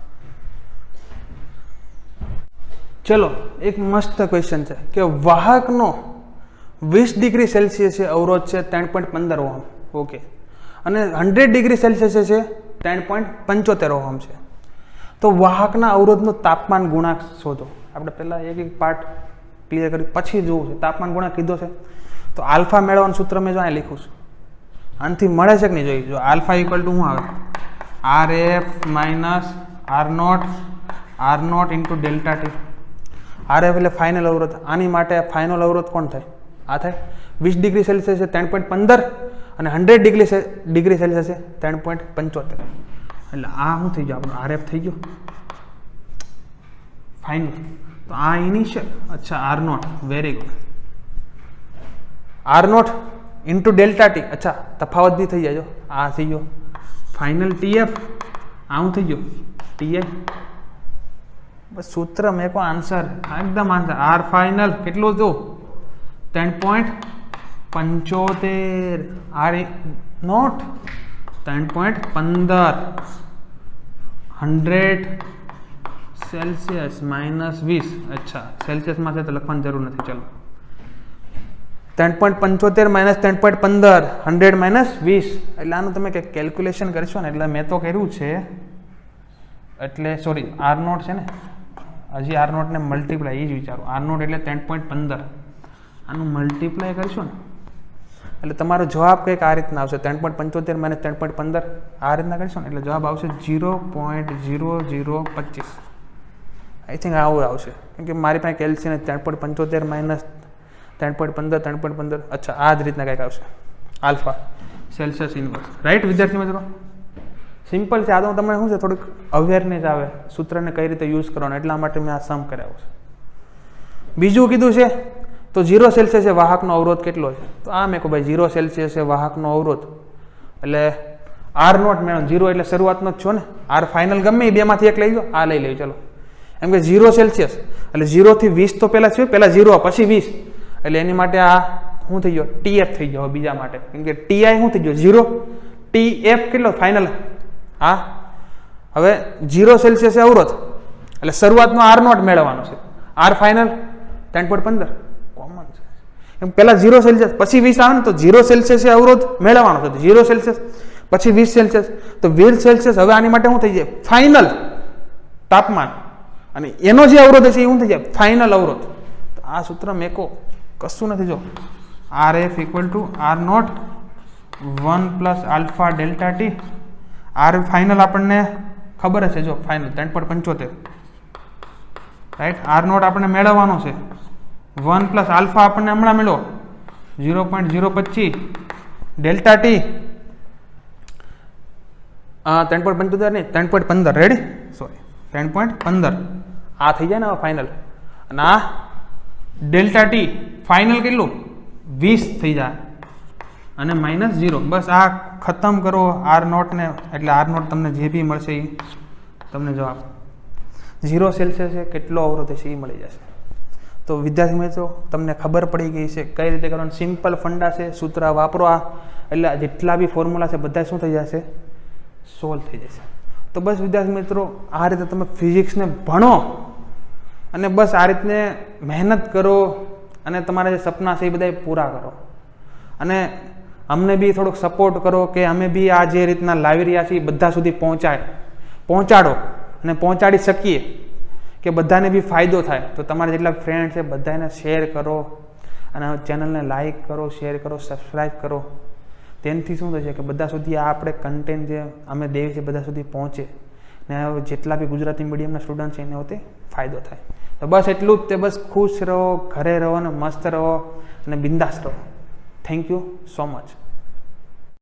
ચલો એક મસ્ત ક્વેશ્ચન છે કે વાહકનો 20 ડિગ્રી સેલ્સિયસે અવરોધ છે 3.15 ઓહમ. ઓકે. અને 100 ડિગ્રી સેલ્સિયસે છે 3.75 ઓહમ છે. તો વાહકના અવરોધનો તાપમાન ગુણાંક શોધો. આપણે પહેલા એક એક પાર્ટ ક્લિયર કરી પછી જોવું છે. તાપમાન ગુણાંક કીધો છે તો આલ્ફા મેળવવાનું સૂત્ર મેં જો અહીં લખ્યું છે. આનાથી મળે છે કે નહીં જોઈએ. જો આલ્ફા ઇક્વલ ટુ શું આવે? RF minus R0 into ΔT. RF એટલે ફાઇનલ અવરોધ. આની માટે ફાઇનલ અવરોધ કોણ થાય? આ થાય 20 ડિગ્રી સેલ્સિયસ 3.15 અને 100 ડિગ્રી સેલ્સિયસ 3.75. એટલે આ શું થઈ ગયું? આપણું RF થઈ ગયું ફાઇનલ. તો આ ઇનિશિયલ. અચ્છા R0. Very good. R0 into ΔT. અચ્છા તફાવત બી થઈ જાય. આ થઈ ગયો ફાઇનલ TF. આ શું થઈ ગયું? TI. બસ સૂત્ર મેં કો આન્સર એકદમ આન્સર. R ફાઇનલ કેટલું હતું? 3.75. R0 3.15 100 Celsius minus 20. અચ્છા સેલ્સિયસમાં છે તો લખવાની જરૂર નથી. ચલો 3.75 માઇનસ 3.15 100 માઇનસ 20. એટલે આનું તમે કંઈક કેલ્ક્યુલેશન કરશો ને. એટલે મેં તો કર્યું છે. એટલે સોરી R0 છે ને હજી R0 ને મલ્ટીપ્લાય એ જ વિચારો. R0 એટલે 3.15 આનું મલ્ટીપ્લાય કરશો ને એટલે તમારો જવાબ કંઈક આ રીતના આવશે. 3.75 માઇનસ 3.15 આ રીતના કરશો ને એટલે જવાબ આવશે 0.0025. આઈ થિંક આવું આવશે કેમ કે મારી પાસે કેલ્સિયમ 3.75 માઇનસ 3.15 3.15. અચ્છા આ જ રીતના કંઈક આવશે આલ્ફા સેલ્સિયસ ઇન્વર્સ. રાઈટ વિદ્યાર્થી મિત્રો? સિમ્પલ છે. આ તો તમને શું છે થોડુંક અવેરનેસ આવે સૂત્રને કઈ રીતે યુઝ કરવાનું એટલા માટે મેં આ સમ કરાવ્યો છે. બીજું કીધું છે તો 0 સેલ્સિયસે વાહકનો અવરોધ કેટલો છે? તો આ મેં કહું ભાઈ 0 સેલ્સિયસે વાહકનો અવરોધ એટલે R0 મેળવો. 0 એટલે શરૂઆતનો જ છો ને. R ફાઇનલ ગમે એ બેમાંથી એક લઈ લો. આ લઈ લેજો. ચલો એમ કે 0 સેલ્સિયસ એટલે 0 થી 20 તો પહેલાં થયું. પહેલાં 0 પછી 20 એટલે એની માટે આ શું થઈ ગયો? TF થઈ ગયો બીજા માટે. કેમ કે TI શું થઈ ગયો? 0. TF કેટલો ફાઇનલ? હા હવે 0 સેલ્સિયસે અવરોધ એટલે શરૂઆતનો R0 મેળવવાનો છે. R ફાઇનલ 3.15 કોમન છે. એમ પહેલાં 0 સેલ્સિયસ પછી 20 આવે ને તો 0 સેલ્સિયસે અવરોધ મેળવવાનો છે. 0 સેલ્સિયસ પછી 20 સેલ્સિયસ, તો 20 સેલ્સિયસ હવે આની માટે શું થઈ જાય? ફાઇનલ તાપમાન. અને એનો જે અવરોધ છે એ શું થઈ જાય? ફાઇનલ અવરોધ. તો આ સૂત્ર મેકો કશું નથી. જો RF equal to R0 1 plus alpha delta t. R final આપણને ખબર છે. જો ફાઇનલ 3.75 રાઈટ. R0 આપણે મેળવવાનો છે. 1 પ્લસ આલ્ફા આપણને હમણાં મેળવો 0.025 ડેલ્ટા ટી 3.75 નહીં 3.15 રેડી સોરી 3.15 આ થઈ જાય ને હવે ફાઇનલ. અને આ ડેલ્ટા ટી ફાઇનલ કેટલું? 20 થઈ જાય અને -0. બસ આ ખતમ કરો R0 ને, એટલે R0 તમને જે બી મળશે એ તમને જવાબ 0 સેલ્સિયસે કેટલો અવરોધ છે એ મળી જશે. તો વિદ્યાર્થી મિત્રો તમને ખબર પડી ગઈ છે કઈ રીતે કરવાનું. સિમ્પલ ફંડા છે, સૂત્ર વાપરો આ, એટલે જેટલા બી ફોર્મ્યુલા છે બધા શું થઈ જશે? સોલ્વ થઈ જશે. તો બસ વિદ્યાર્થી મિત્રો આ રીતે તમે ફિઝિક્સને ભણો અને બસ આ રીતને મહેનત કરો અને તમારા જે સપના છે એ બધા પૂરા કરો. અને અમને બી થોડોક સપોર્ટ કરો કે અમે બી આ જે રીતના લાવી રહ્યા છીએ બધા સુધી પહોંચાડો અને પહોંચાડી શકીએ કે બધાને બી ફાયદો થાય. તો તમારા જેટલા ફ્રેન્ડ છે બધાને શેર કરો અને ચેનલને લાઇક કરો, શેર કરો, સબસ્ક્રાઈબ કરો. તેનાથી શું થશે કે બધા સુધી આ આપણે કન્ટેન્ટ જે અમે દેવી છે બધા સુધી પહોંચે ને જેટલા બી ગુજરાતી મીડિયમના સ્ટુડન્ટ છે એને હોતે ફાયદો થાય. તો બસ એટલું જ તે. બસ ખુશ રહો, ઘરે રહો અને મસ્ત રહો અને બિંદાસ રહો. Thank you so much.